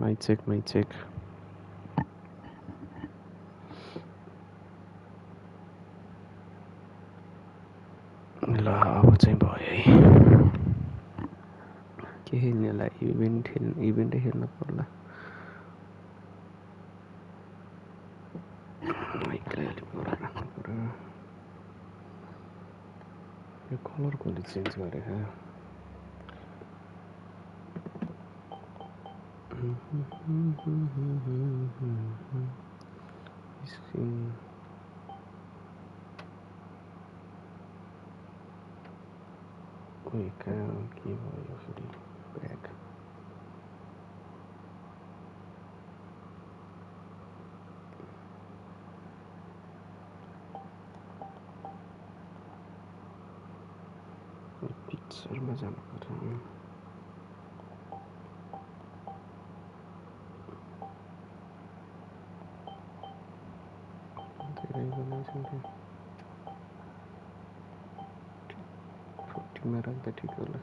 Mic check, mic check. ल अब चाहिँ भयो है के खेल्नेलाई इभेन्टै खेल्नु पर्ला माइकलाई अलिक पर राख्नु पर्यो यो कलर कसले चेन्ज गरेको स्क्रिन ओइ कहाँ के भयो फेरि ब्याक पिक्चरमा जानु पर्यो धेरै बनाइसक्यो 40 मा राख्दा ठिक होला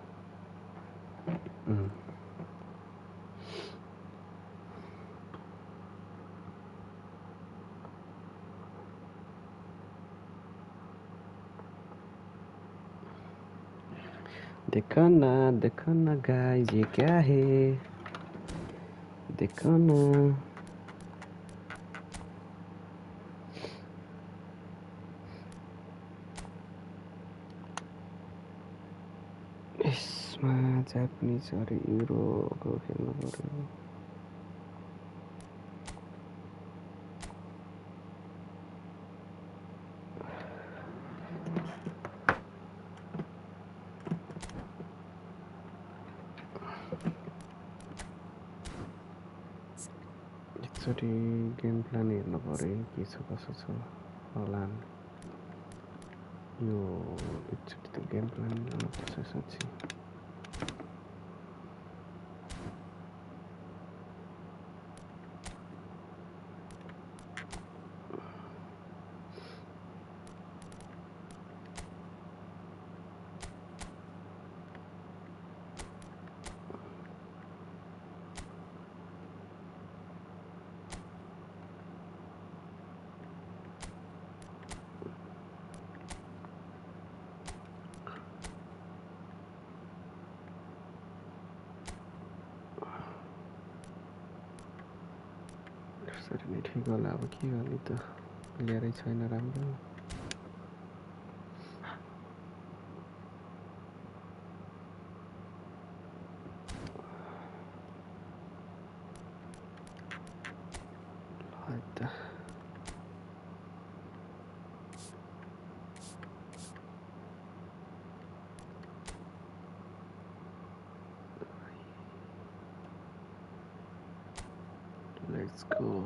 देखो ना गाइस ये क्या है देखो ना यसमा जापानिज अरे युरोको खेल्नु पर्यो एकचोटि गेम प्लान हेर्नु पर्यो के छ कसो छ होला यो एकचोटि त गेम प्लान हेर्नुपर्छ साँच्चै यसरी नै ठिक होला अब के गर्ने त ल्याएरै छैन राम्रो Let's go.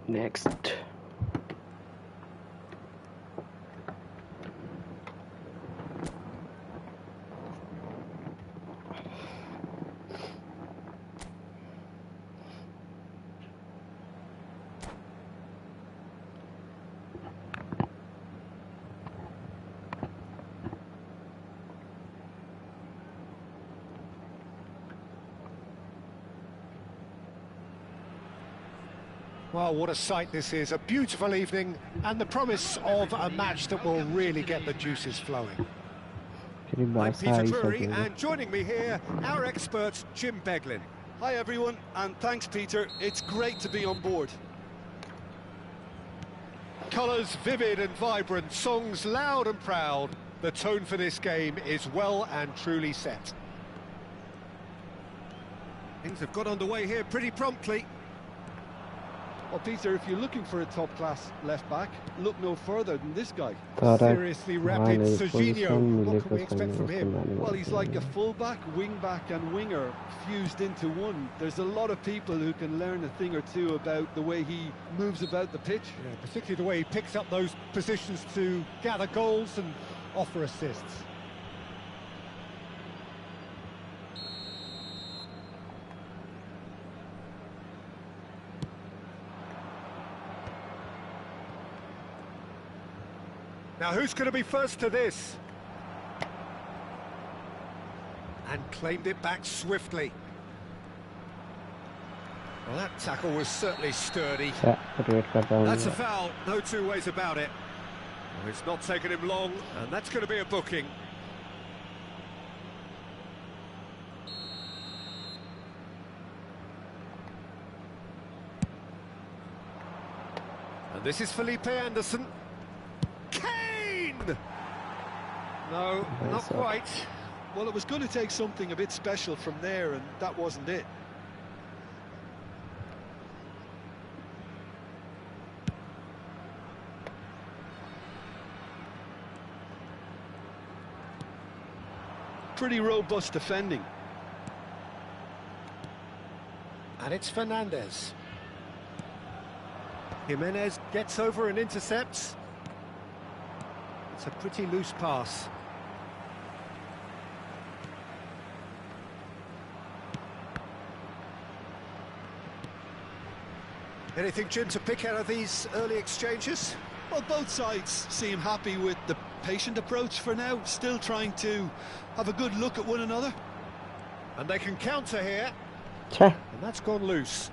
Next. Well, what a sight this is. A beautiful evening and the promise of a match that will really get the juices flowing. I'm Peter Drury, and joining me here, our expert, Jim Beglin. Hi everyone, and thanks Peter. It's great to be on board. Colours vivid and vibrant, songs loud and proud. The tone for this game is well and truly set. Things have got underway here pretty promptly. Well, Peter, if you're looking for a top-class left-back, look no further than this guy. Seriously rapid Serginho. What can we expect from him? Well, he's like a full-back, wing-back and winger fused into one. There's a lot of people who can learn a thing or two about the way he moves about the pitch. Yeah, particularly the way he picks up those positions to gather goals and offer assists. Now, who's going to be first to this? And claimed it back swiftly. Well, that tackle was certainly sturdy. That's a foul, no two ways about it. Well, it's not taken him long, and that's going to be a booking. And this is Felipe Anderson. No, not quite. Well, it was going to take something a bit special from there, and that wasn't it. Pretty robust defending. And it's Fernandez. Jimenez gets over and intercepts. It's a pretty loose pass. Anything, Jim, to pick out of these early exchanges? Well, both sides seem happy with the patient approach for now, still trying to have a good look at one another. And they can counter here. And that's gone loose.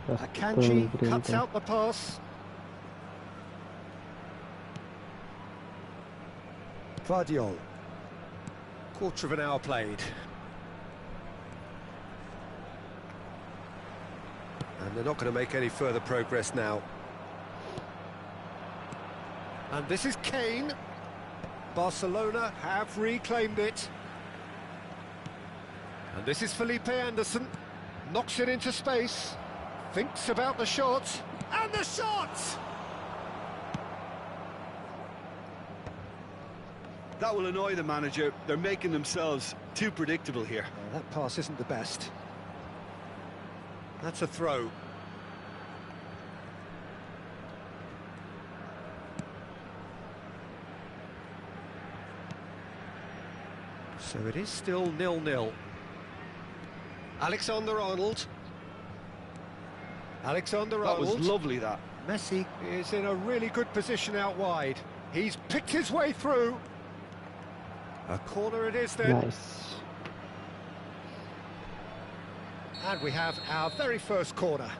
Akanji cuts out the pass. Vardiol. Quarter of an hour played. And they're not going to make any further progress now. And this is Kane. Barcelona have reclaimed it. And this is Felipe Anderson. Knocks it into space. Thinks about the shot. And the shot! That will annoy the manager. They're making themselves too predictable here. That pass isn't the best. That's a throw. So it is still 0-0. Alexander-Arnold. That was lovely, that. Messi is in a really good position out wide. He's picked his way through. A corner it is then. Nice. And we have our very first corner.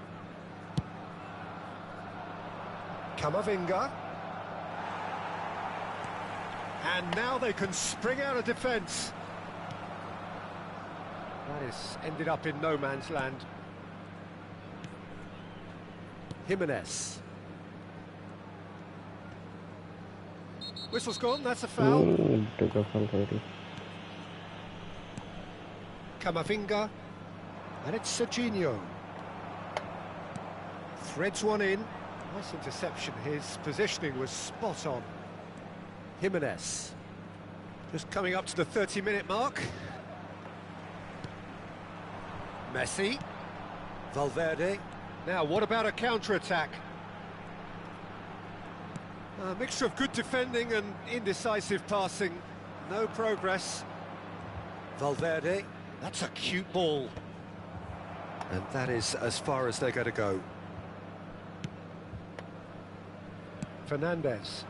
Camavinga. And now they can spring out of defence. That is ended up in no man's land. Jimenez. Whistle's gone, that's a foul. Camavinga. And it's Serginho. Threads one in. Nice interception, his positioning was spot on. Jimenez. Just coming up to the 30-minute mark. Messi. Valverde. Now, what about a counter-attack? A mixture of good defending and indecisive passing. No progress. Valverde, that's a cute ball. And that is as far as they're going to go. Fernandez.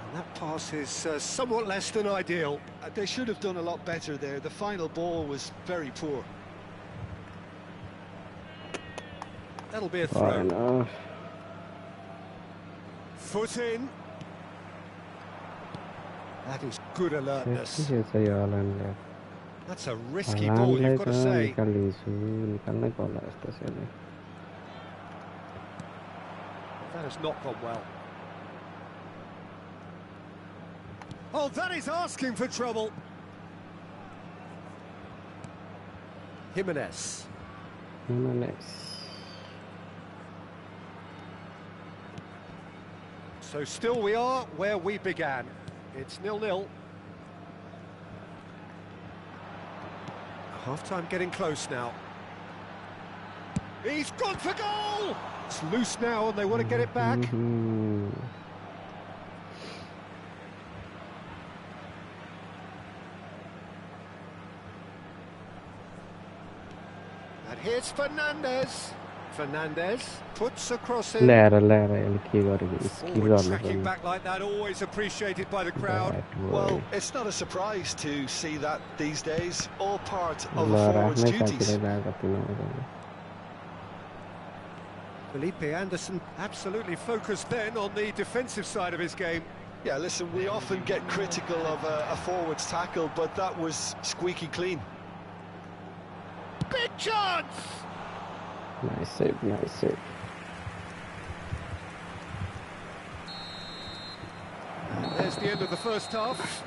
And that pass is somewhat less than ideal. They should have done a lot better there. The final ball was very poor. That'll be a throw. Enough. Foot in. That is good alertness. That's a risky ball, you've got to say. That has not gone well. Oh, that is asking for trouble. Jimenez. So still we are where we began. It's 0-0. Half-time getting close now. He's gone for goal! It's loose now and they want to get it back. And here's Fernandez. Fernandez puts across it. Forward tracking back like that, always appreciated by the crowd. Well, it's not a surprise to see that these days. All part of a forward's duties. Felipe Anderson absolutely focused then on the defensive side of his game. Yeah, listen, we often get critical of a forward's tackle, but that was squeaky clean. Big chance! Nice save, nice save. And there's the end of the first half.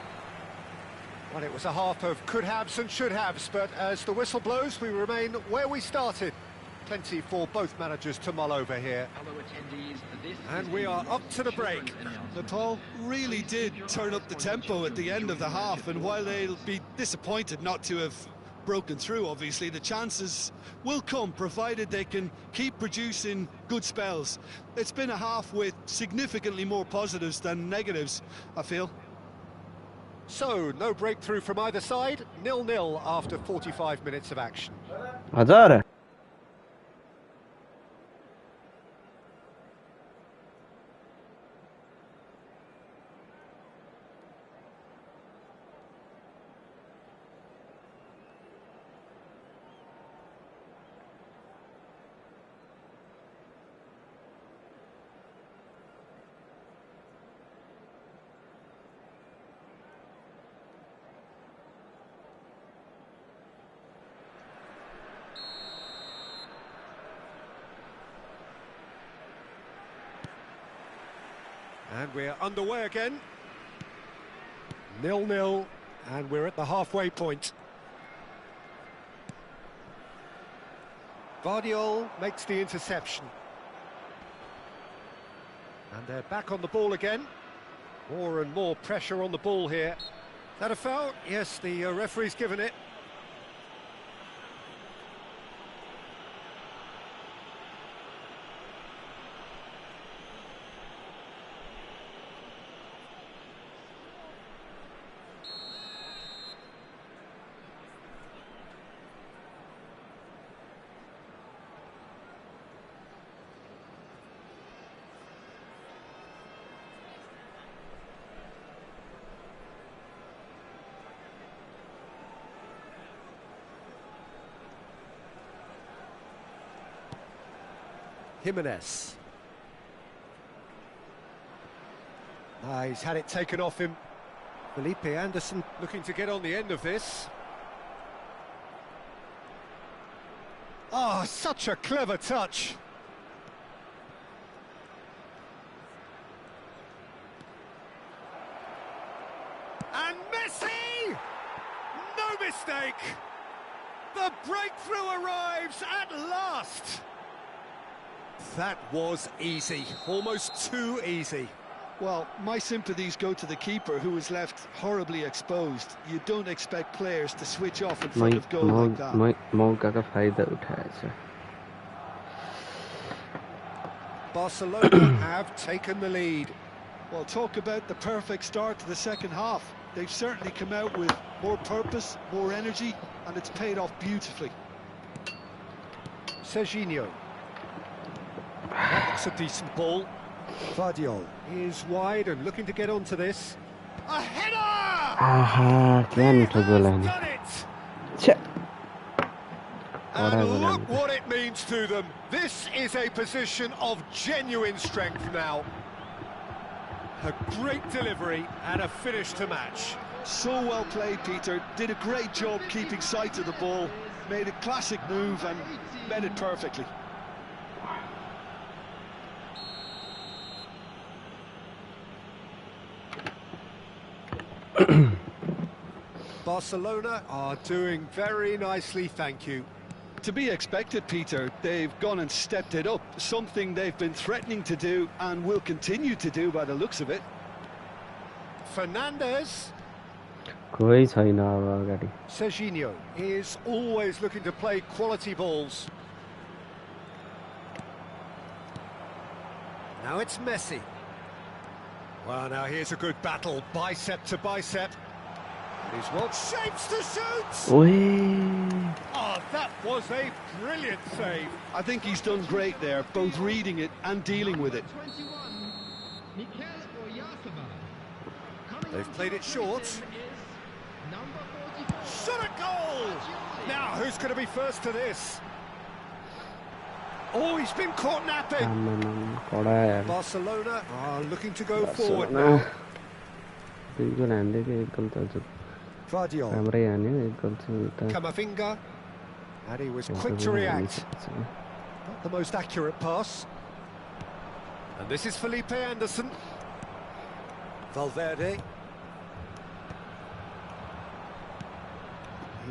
Well, it was a half of could-haves and should-haves, but as the whistle blows, we remain where we started. Plenty for both managers to mull over here. And we are up to the break. Nepal really did turn up the tempo at the end of the half, and while they'll be disappointed not to have broken through, obviously, the chances will come, provided they can keep producing good spells. It's been a half with significantly more positives than negatives, I feel. So, no breakthrough from either side, 0-0 after 45 minutes of action. Azar. And we're underway again. 0-0, and we're at the halfway point. Vardiol makes the interception. And they're back on the ball again. More and more pressure on the ball here. Is that a foul? Yes, the referee's given it. Jimenez. He's had it taken off him. Felipe Anderson looking to get on the end of this. Oh, such a clever touch. And Messi! No mistake! The breakthrough arrives at last! That was easy, almost too easy. Well, my sympathies go to the keeper, who was left horribly exposed. You don't expect players to switch off in front of goal like that. Barcelona have taken the lead. Well, talk about the perfect start to the second half. They've certainly come out with more purpose, more energy, and it's paid off beautifully. Serginho. That looks a decent ball. Vardiol is wide and looking to get onto this. A header! क्या मिठो गोल है नि And look what it means to them. This is a position of genuine strength now. A great delivery and a finish to match. So well played, Peter. Did a great job keeping sight of the ball. Made a classic move and met it perfectly. Barcelona are doing very nicely, thank you. To be expected, Peter. They've gone and stepped it up, something they've been threatening to do and will continue to do by the looks of it. Fernandez. कोही छैन अब अगाडि Serginho is always looking to play quality balls. Now it's Messi. Well, now here's a good battle, bicep to bicep. He's what shapes to shoot! Oh, that was a brilliant save. I think he's done great there, both reading it and dealing with it. They've played it short. Shot a goal! Now, who's going to be first to this? Oh, he's been caught napping. Barcelona are looking to go forward now. Vardiol. Camavinga. And he was quick to react. Not the most accurate pass. And this is Felipe Anderson. Valverde.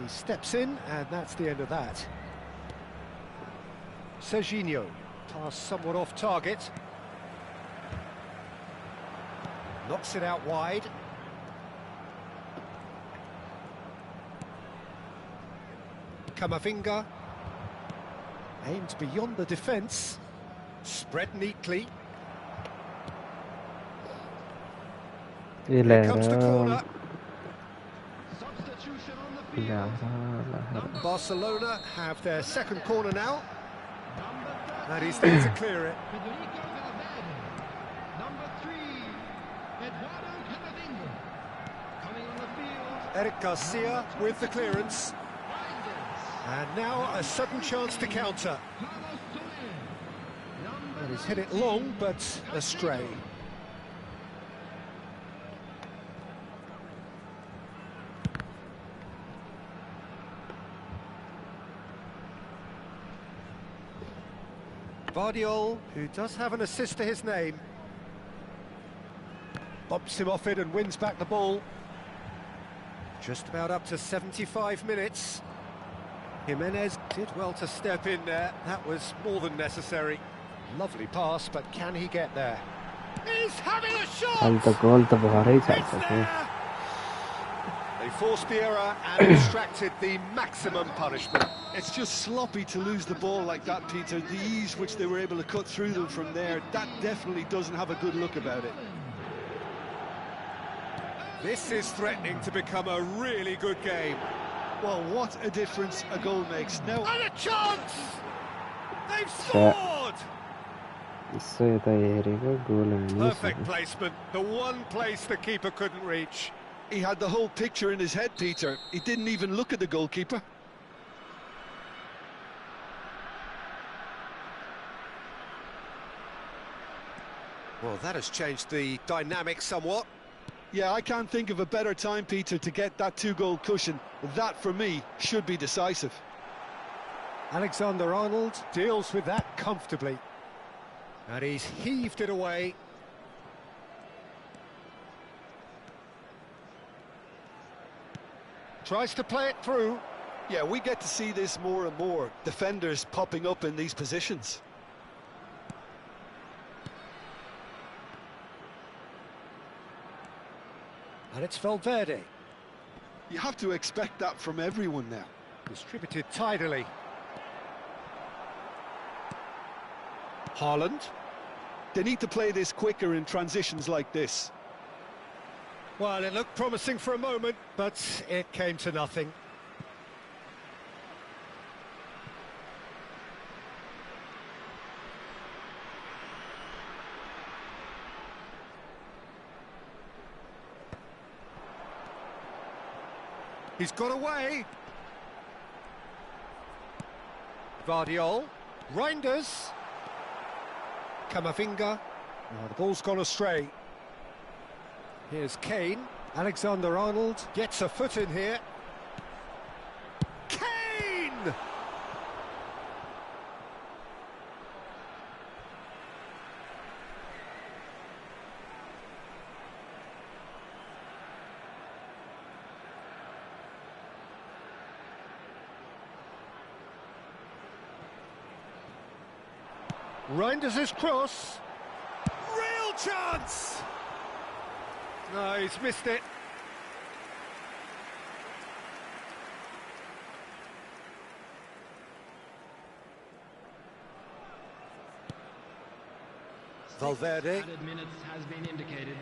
He steps in, and that's the end of that. Serginho. Pass somewhat off target. Knocks it out wide. Camavinga. Aims beyond the defence. Spread neatly. Here comes the corner. Barcelona have their second corner now. And he's there to clear it. Eric Garcia with the clearance. And now a sudden chance to counter. And he's hit it long, but astray. Vardiol, who does have an assist to his name. Bumps him off it and wins back the ball. Just about up to 75 minutes. Jimenez did well to step in there. That was more than necessary. Lovely pass, but can he get there? He's having a shot! They forced the error and extracted the maximum punishment. It's just sloppy to lose the ball like that, Peter. The ease which they were able to cut through them from there, that definitely doesn't have a good look about it. This is threatening to become a really good game. Well, what a difference a goal makes. Now, and a chance! They've scored! Perfect placement, the one place the keeper couldn't reach. He had the whole picture in his head, Peter. He didn't even look at the goalkeeper. Well, that has changed the dynamic somewhat. Yeah, I can't think of a better time, Peter, to get that two-goal cushion. That, for me, should be decisive. Alexander-Arnold deals with that comfortably. And he's heaved it away. Tries to play it through. Yeah, we get to see this more and more. Defenders popping up in these positions. And it's Valverde. You have to expect that from everyone now. Distributed tidily. Haaland. They need to play this quicker in transitions like this. Well, it looked promising for a moment, but it came to nothing. He's got away. Vardiol. Reinders. Camavinga. Oh, the ball's gone astray. Here's Kane. Alexander-Arnold gets a foot in here. Kane! Reinders' cross. Real chance! No, he's missed it. Valverde. Added minutes has been indicated.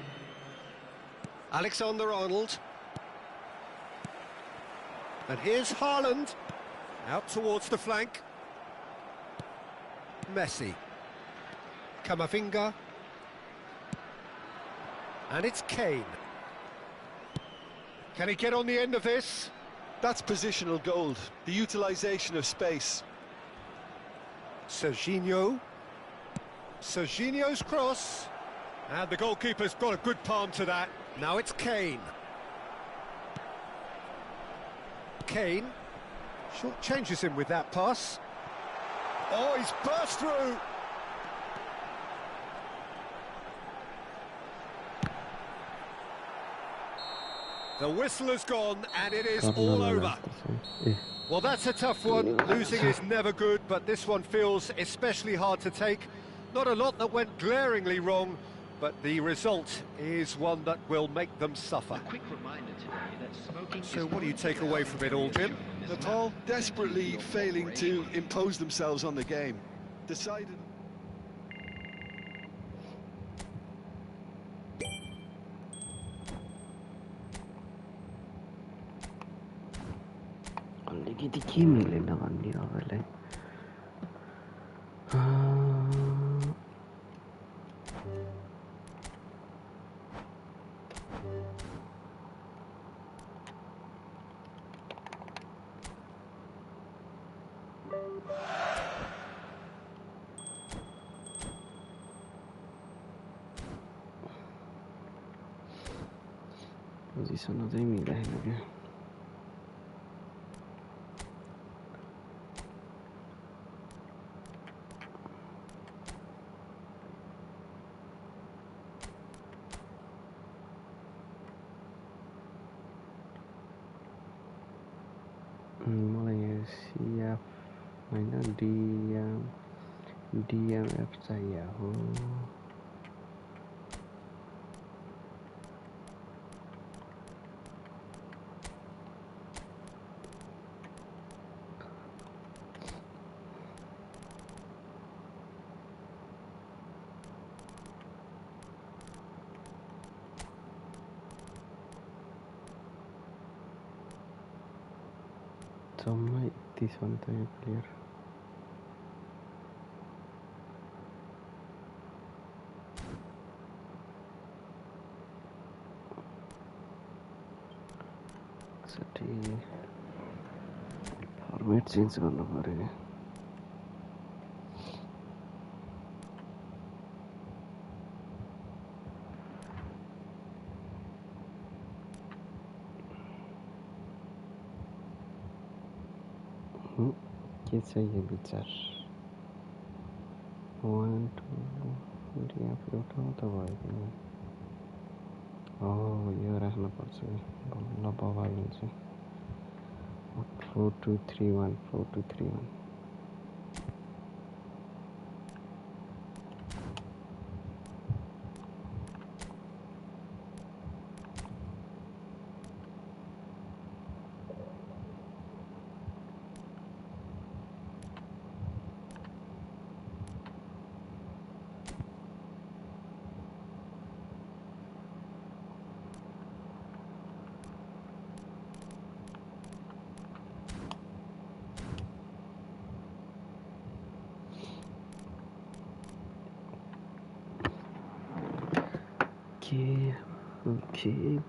Alexander-Arnold. And here's Haaland. Out towards the flank. Messi. Camavinga. And it's Kane. Can he get on the end of this? That's positional gold, the utilisation of space. Serginho. Serginho's cross. And the goalkeeper's got a good palm to that. Now it's Kane. Kane. Short changes him with that pass. Oh, he's burst through. The whistle has gone, and it is all over. Well, that's a tough one. Losing is never good, but this one feels especially hard to take. Not a lot that went glaringly wrong, but the result is one that will make them suffer. A quick reminder today that smoking So what do you take away from it all, Jim? Nepal desperately failing to impose themselves on the game. Decided... Alikiti ke milen भन्ने अबलाई position अझै मिलाएन क्या मलाई सिएफ हैन डिएमएफ चाहिए हो जम्मै 31 हो नि त यो प्लेयर फर्मेट चेन्ज गर्नु पर्यो के चाहिए विचार 1 2 यहाँ एउटा त भयो नि यो राख्नु पर्छ बल्ल बवाल हुन्छ 4231 4231 Well, Okej. Okej.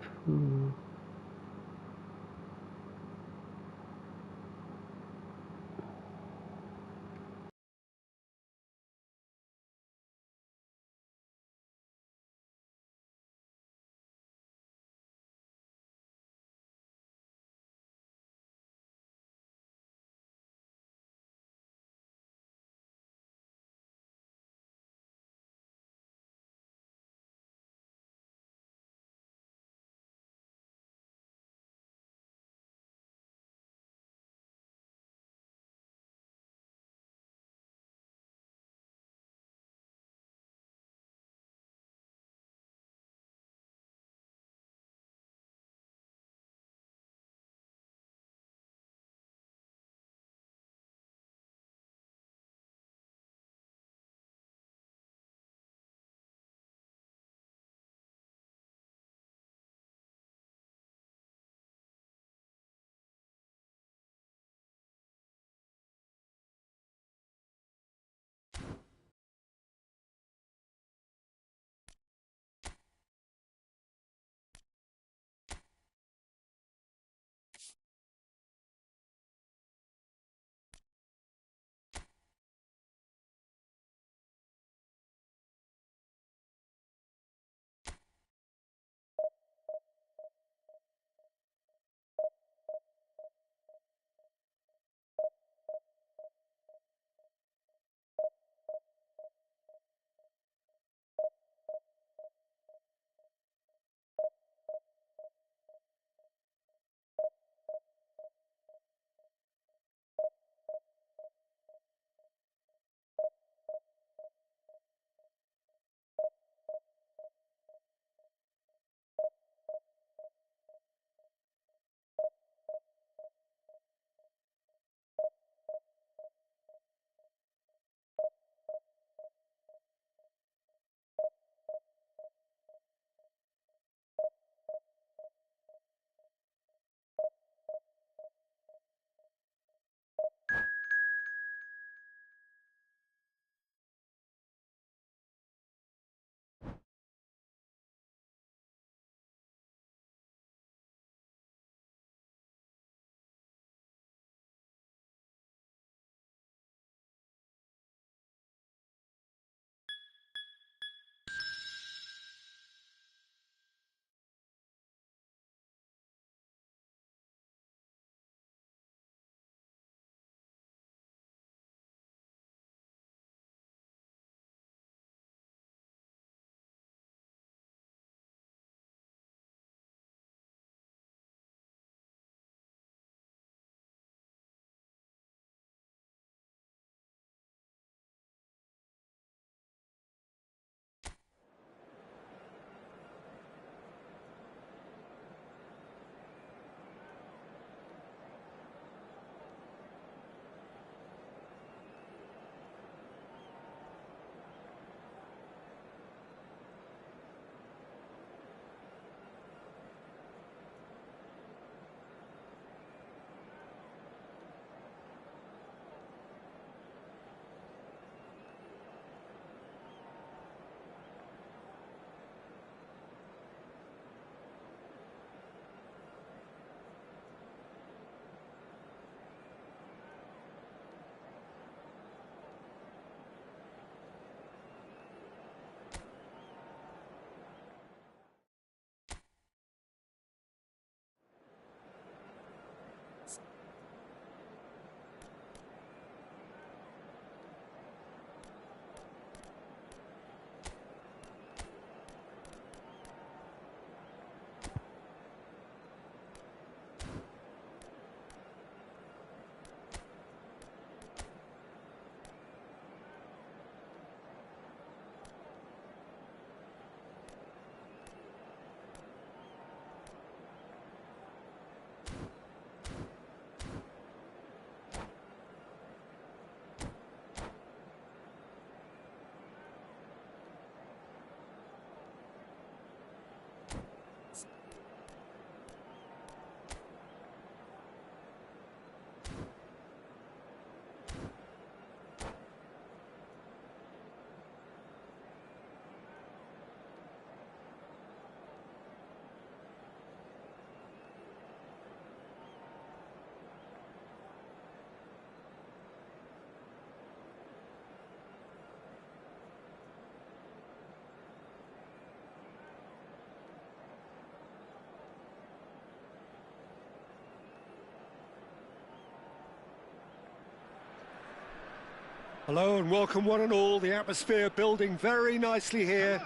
Hello and welcome one and all. The atmosphere building very nicely here.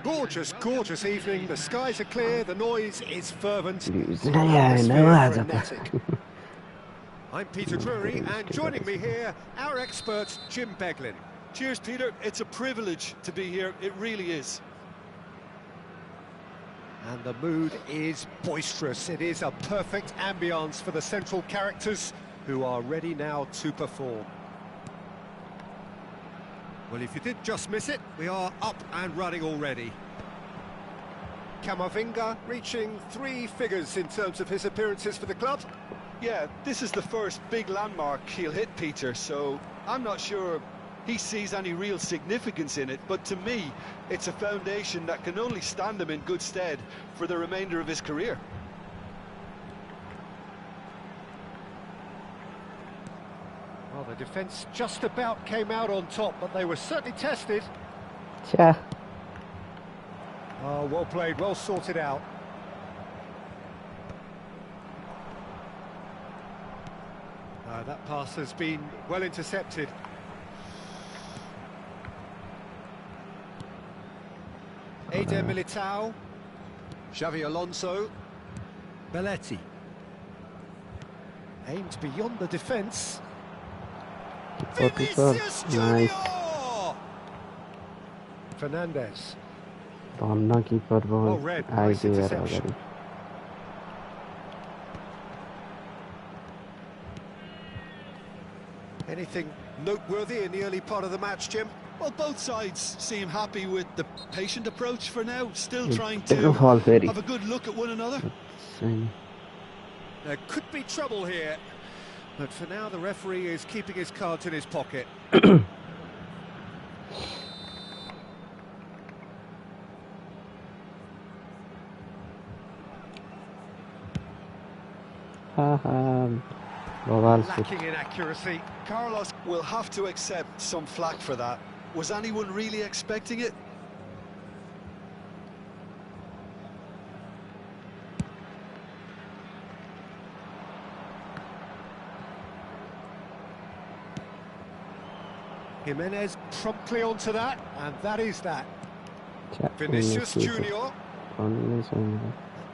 Gorgeous, gorgeous evening. The skies are clear, the noise is fervent. Frenetic. I'm Peter Drury, and joining me here, our expert, Jim Beglin. Cheers, Peter. It's a privilege to be here. It really is. And the mood is boisterous. It is a perfect ambience for the central characters who are ready now to perform. Well, if you did just miss it, we are up and running already. Camavinga reaching 3 figures in terms of his appearances for the club. Yeah, this is the first big landmark he'll hit, Peter, so I'm not sure he sees any real significance in it, but to me, it's a foundation that can only stand him in good stead for the remainder of his career. Well, the defence just about came out on top, but they were certainly tested. Yeah. Oh, well played, well sorted out. That pass has been well intercepted. Eder Militao, Xavi Alonso, Belletti. Aimed beyond the defence. Vinicius Nice. Junior! Fernandez. Bonna keeper Well ball. read, I nice do it interception. already. Anything noteworthy in the early part of the match, Jim? Well, both sides seem happy with the patient approach for now, still trying Big to fall fairy. have a good look at one another. There could be trouble here, but for now the referee is keeping his cards in his pocket. Lacking in accuracy. Carlos will have to accept some flack for that. Was anyone really expecting it? Jimenez promptly onto that, and that is that. Vinicius Junior.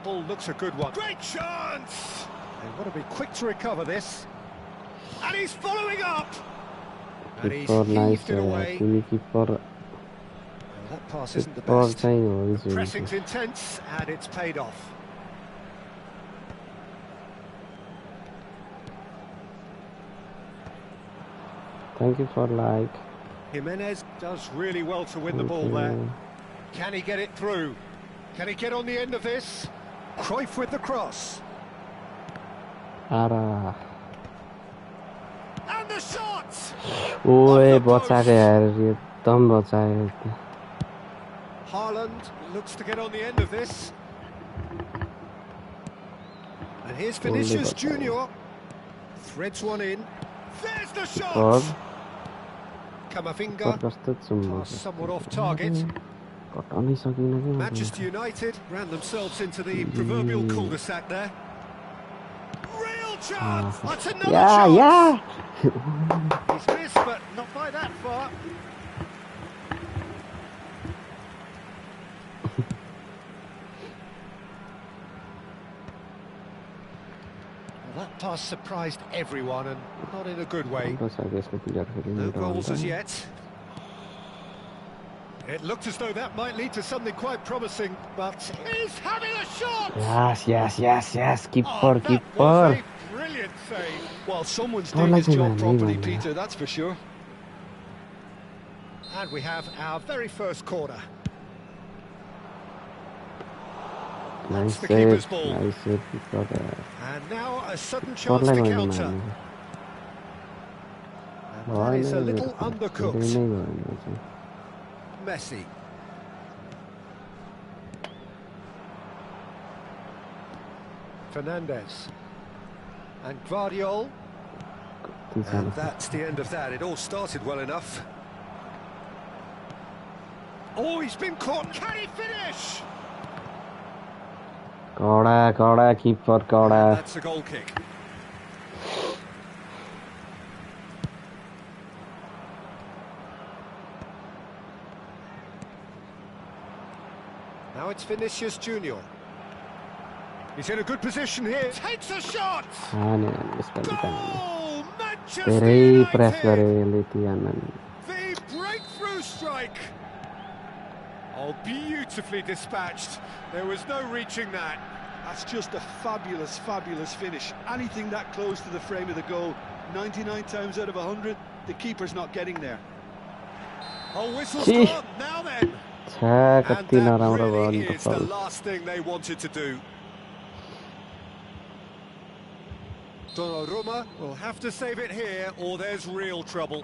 Ball looks a good one. Great chance! They want to be quick to recover this. And he's following up! And he's heaved it away. That pass isn't the best. The pressing's intense, and it's paid off. Thank you for like. Jimenez does really well to win the ball there. Can he get it through? Can he get on the end of this? Cruyff with the cross. Ara. And the shot! ओए बचाएको यार एकदम बचायो Haaland looks to get on the end of this. And here's Vinicius Junior. Threads one in. There's the shot! Camavinga. Pass somewhat off target. Manchester United ran themselves into the proverbial cul-de-sac there. Real chance! That's another chance! Yeah. He's missed, but not by that far. Well, that pass surprised everyone, and not in a good way. No goals as yet. It looked as though that might lead to something quite promising, but he's having a shot! Yes. Keep That for. was a brilliant save. Well, someone's doing his job properly, Peter, that's for sure. And we have our very first corner. Nice the keeper's save. ball. Nice save. And now a sudden chance to counter. And that is a little undercooked. Messi. Fernandez. And Guardiol. And that's the end of that. It all started well enough. Oh, he's been caught. Can he finish? Keep for. That's a goal kick. Now it's Vinicius Junior. He's in a good position here. Takes a shot. Goal! Manchester United. The breakthrough strike. Oh, beautifully dispatched. There was no reaching that. That's just a fabulous, fabulous finish. Anything that close to the frame of the goal, 99 times out of 100, the keeper's not getting there. Oh, whistle stop. Now then. And that really is the last thing they wanted to do. Donnarumma will have to save it here, or there's real trouble.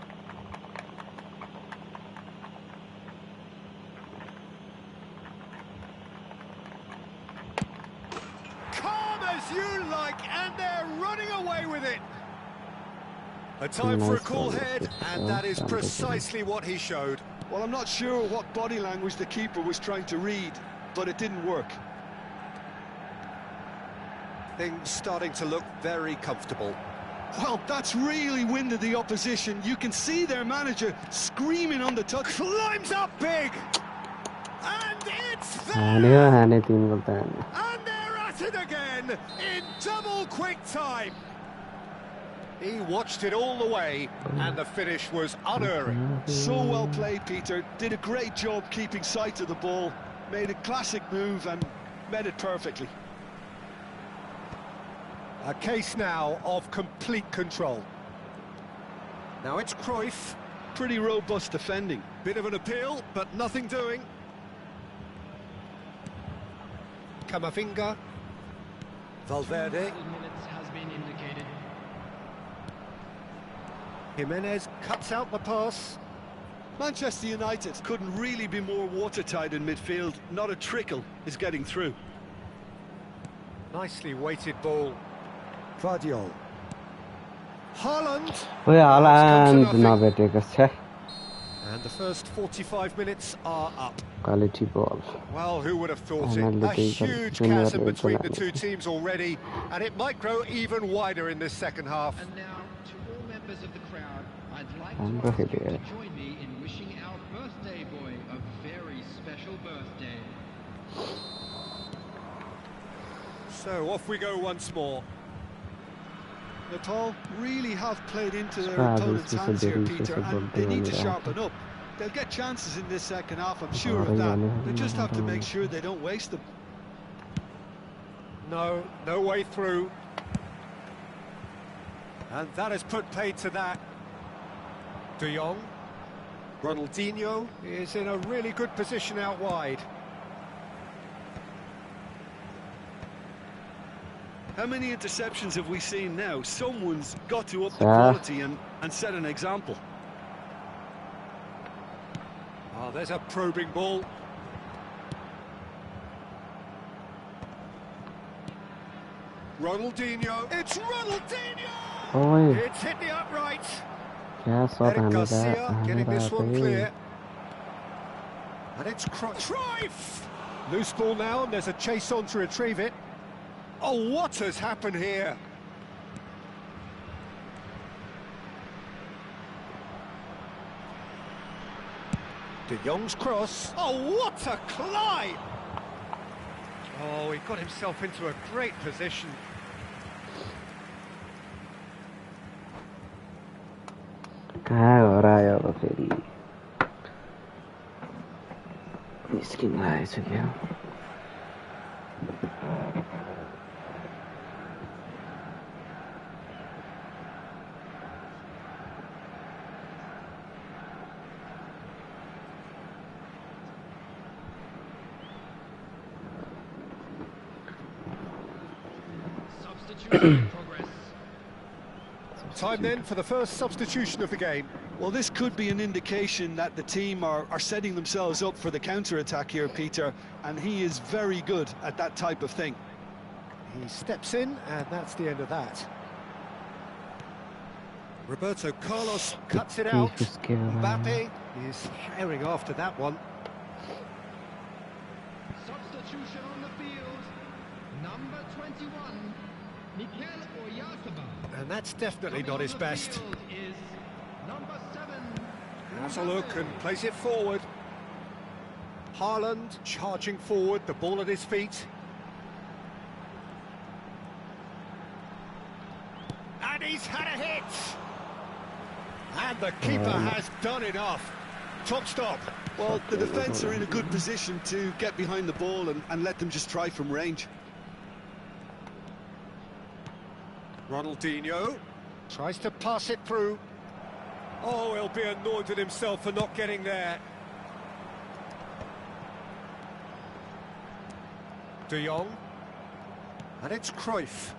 Calm as you like, and they're running away with it. A time for a cool head, and that is precisely what he showed. Well, I'm not sure what body language the keeper was trying to read, but it didn't work. Things starting to look very comfortable. Well, that's really winded the opposition. You can see their manager screaming on the touch. Climbs up big! And it's there! And they're at it again in double quick time. He watched it all the way, and the finish was unerring. So well played, Peter. Did a great job keeping sight of the ball. Made a classic move and met it perfectly. A case now of complete control. Now it's Cruyff. Pretty robust defending. Bit of an appeal, but nothing doing. Camavinga. Valverde. Minutes has been indicated. Jimenez cuts out the pass. Manchester United couldn't really be more watertight in midfield. Not a trickle is getting through. Nicely weighted ball. Vardiol. Haaland. And the first 45 minutes are up. Quality ball. Well, who would have thought it? A huge chasm between the two teams already, and it might grow even wider in this second half. And now, to all members of the crowd, I'd like to ask you to join me in wishing our birthday boy a very special birthday. So off we go once more. Natal really have played into their opponent's hands here, Peter, and they need to sharpen up. They'll get chances in this second half, I'm sure of that. They just have to make sure they don't waste them. No way through. And that has put paid to that. De Jong. Ronaldinho is in a really good position out wide. How many interceptions have we seen now? Someone's got to up the quality and set an example. Oh, there's a probing ball. Ronaldinho. It's Ronaldinho! It's hit the upright. Eric Garcia getting this one clear. And it's Cruyff! Loose ball now, and there's a chase on to retrieve it. Oh, what has happened here? De Jong's cross. Oh, what a climb! Oh, he got himself into a great position. Time then for the first substitution of the game. Well, this could be an indication that the team are setting themselves up for the counter-attack here, Peter, and he is very good at that type of thing. He steps in, and that's the end of that. Roberto Carlos cuts it out. Mbappe is herring after that one. Substitution on the field. Number 21, Mikel Oyarzabal. And that's definitely not his best. Number 7. Has a look and plays it forward. Haaland charging forward, the ball at his feet. And he's had a hit! And the keeper has done enough. Top stop. Well, the defence are in a good position to get behind the ball and let them just try from range. Ronaldinho tries to pass it through. Oh, he'll be annoyed with himself for not getting there. De Jong. And it's Cruyff.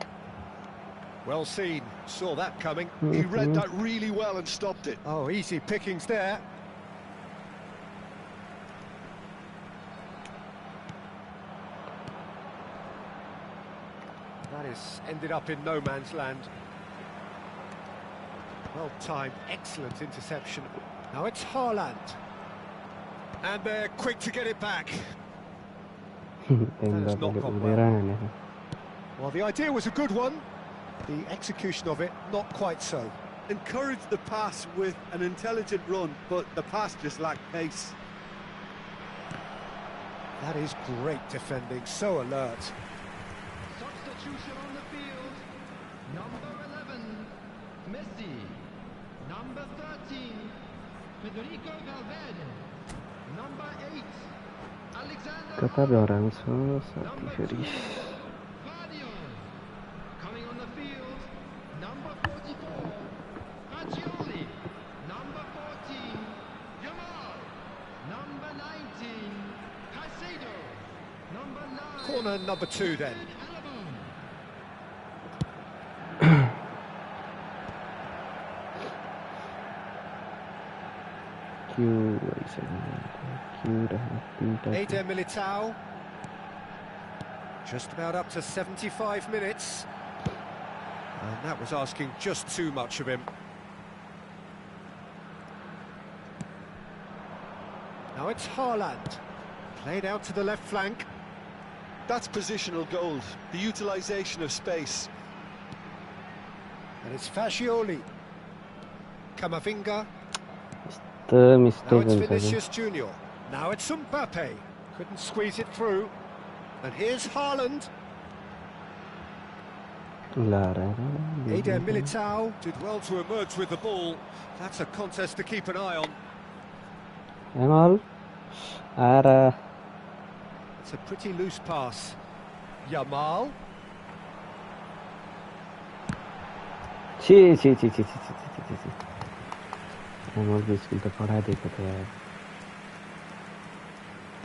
Well seen, saw that coming. He read that really well and stopped it. Oh, easy pickings there. That is ended up in no man's land. Well timed, excellent interception. Now it's Haaland. And they're quick to get it back. That has not gone well. Well, the idea was a good one. The execution of it, not quite so. Encouraged the pass with an intelligent run, but the pass just lacked pace. That is great defending, so alert. Substitution on the field. Number 11, Messi. Number 13, Federico Valverde. Number 8, Alexander. Kata orang so satisfied. Coming on the field, number 44, Fagioli. Number 14, Yamal. Number 19, Caicedo. Number 9. Corner number 2 then. Eder Militao. Just about up to 75 minutes. And that was asking just too much of him. Now it's Haaland. Played out to the left flank. That's positional gold, the utilisation of space. And it's Fagioli. Camavinga. The Now it's Vinicius Junior. Now it's Mbappe. Couldn't squeeze it through. And here's Haaland. Eder Militao did well to emerge with the ball. That's a contest to keep an eye on. Yamal. Ara. It's a pretty loose pass. Yamal.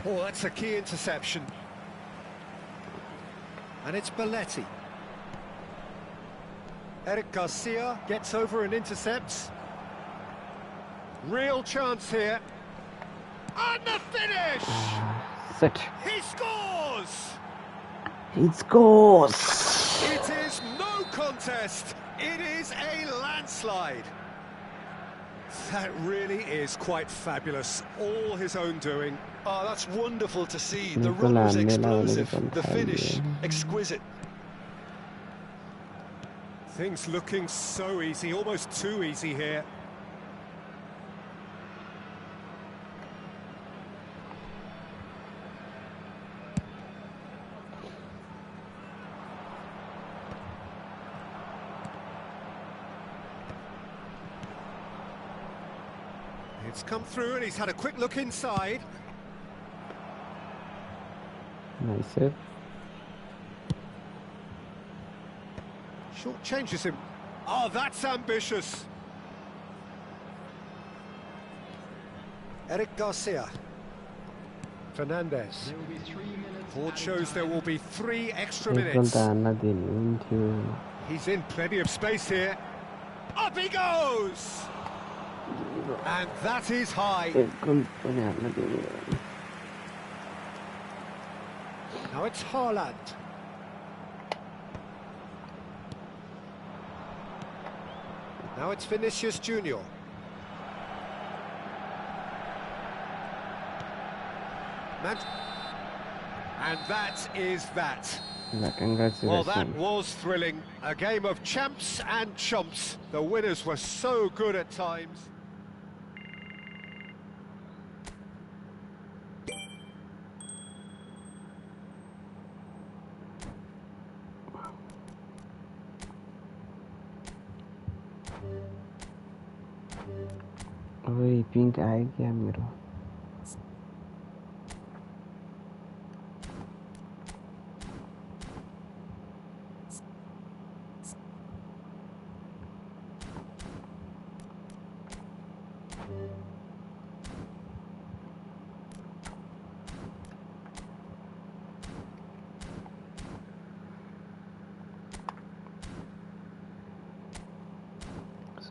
Oh, that's a key interception. And it's Belletti. Eric Garcia gets over and intercepts. Real chance here. And the finish! Set. He scores! He scores! It is no contest. It is a landslide. That really is quite fabulous. All his own doing. Oh, that's wonderful to see. The run was explosive, the finish exquisite. Things looking so easy, almost too easy here. It's come through and he's had a quick look inside. Nice save. Short changes him. Oh, that's ambitious. Eric Garcia. Fernandez. Board shows there will be 3 extra minutes. He's in plenty of space here. Up he goes! And that is high. Now it's Haaland. Now it's Vinicius Junior. And that is that. Well, that was thrilling. A game of champs and chumps. The winners were so good at times. वही pink आए क्या मेरो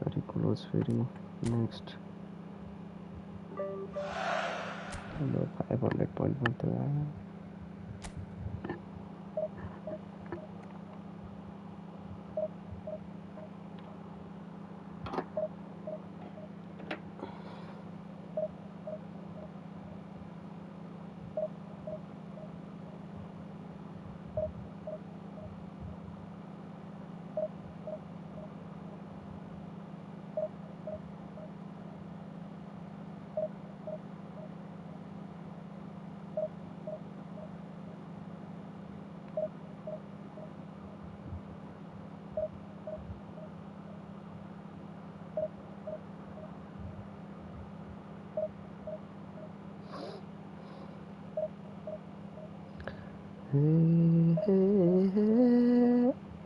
sorry close very next 500 point मात्र आयो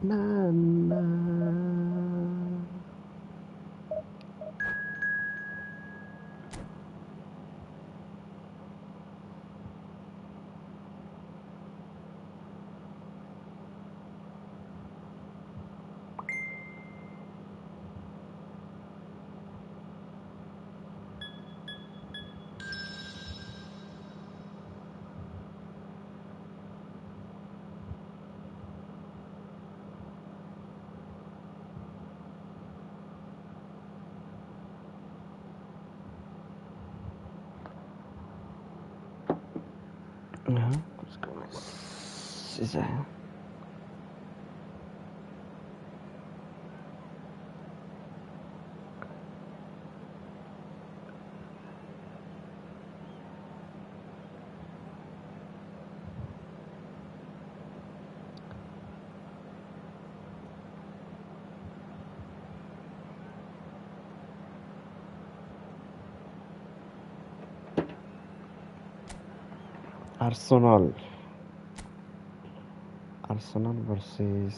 na na उसको message आयो Arsenal versus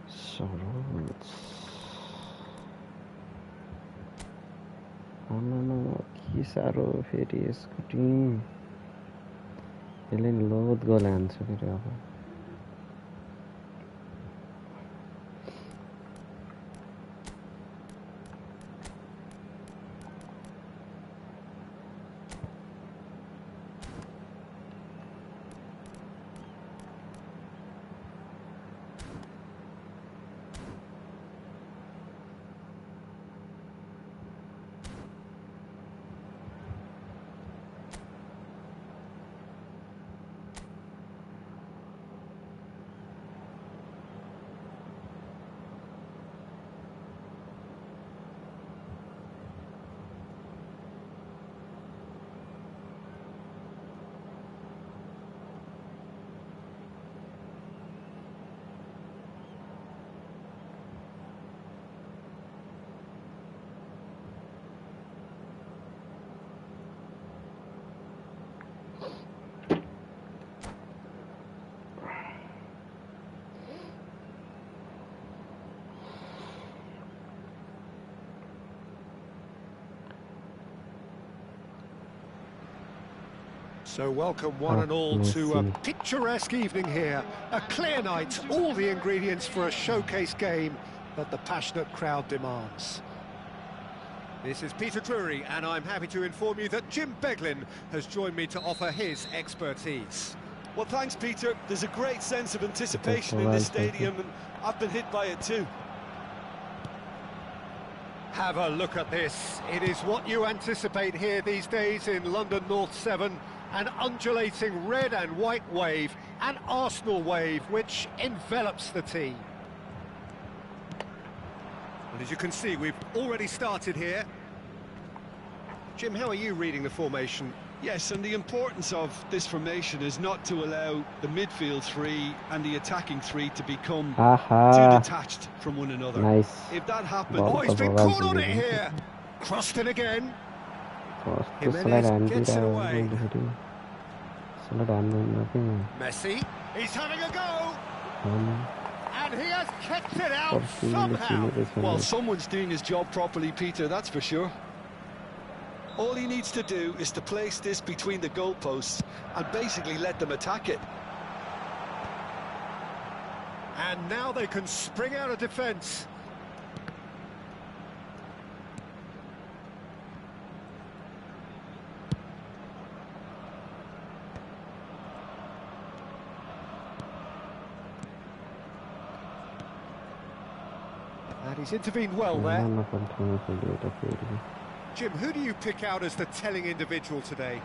Charlotte. आमामा के साह्रो फेरि यसको टिम यसले नि लोड गोल हान्छ फेरि अब So welcome one and all to a picturesque evening here. A clear night, all the ingredients for a showcase game that the passionate crowd demands. This is Peter Drury, and I'm happy to inform you that Jim Beglin has joined me to offer his expertise. Well, thanks, Peter. There's a great sense of anticipation in this stadium, and I've been hit by it too. Have a look at this. It is what you anticipate here these days in London North 7. An undulating red and white wave, an Arsenal wave, which envelops the team. And as you can see, we've already started here. Jim, how are you reading the formation? Yes, and the importance of this formation is not to allow the midfield three and the attacking three to become too detached from one another. Nice. If that happens... Oh, he's been caught on it here. Crossed it again. Jimenez gets it away. Messi, he's having a go. And he has kept it out somehow. Well, someone's doing his job properly, Peter, that's for sure. All he needs to do is to place this between the goalposts and basically let them attack it. And now they can spring out of defence. And he's intervened well there. Jim, who do you pick out as the telling individual today?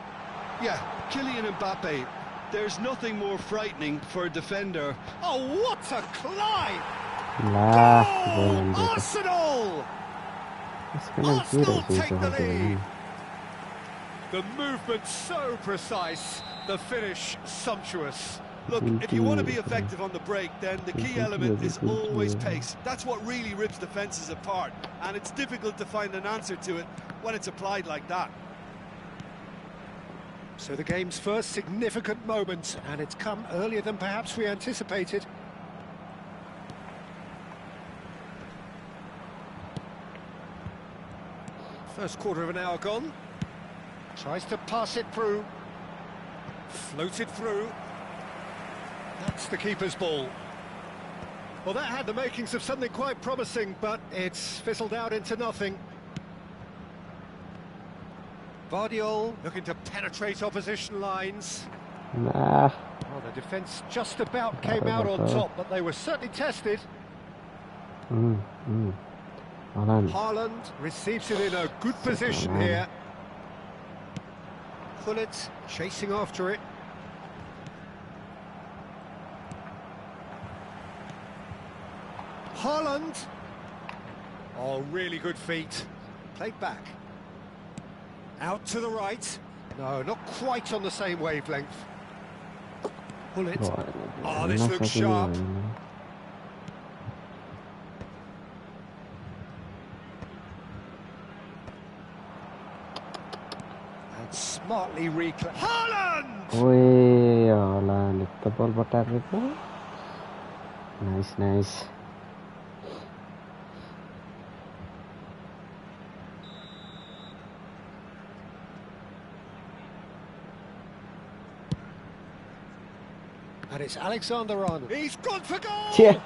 Yeah, Kylian Mbappe. There's nothing more frightening for a defender. Oh, what a climb! Goal! Arsenal! Arsenal take the lead. The movement so precise, the finish sumptuous. Look, if you want to be effective on the break, then the key element is always pace. That's what really rips defences apart, and it's difficult to find an answer to it when it's applied like that. So the game's first significant moment, and it's come earlier than perhaps we anticipated. First quarter of an hour gone. Tries to pass it through. Floated through. That's the keeper's ball. Well, that had the makings of something quite promising, but it's fizzled out into nothing. Vardiol looking to penetrate opposition lines. Well, the defence just about came out on top, but they were certainly tested. Haaland receives it in a good position here. Gullit chasing after it. Haaland. Oh, really good feet. Played back. Out to the right. No, not quite on the same wavelength. Gullit. Oh, this looks sharp. And smartly reclaimed. Haaland! Oi, Haaland, the ball butter. Nice, nice. And it's Alexander-Arnold. He's gone for goal! Yeah.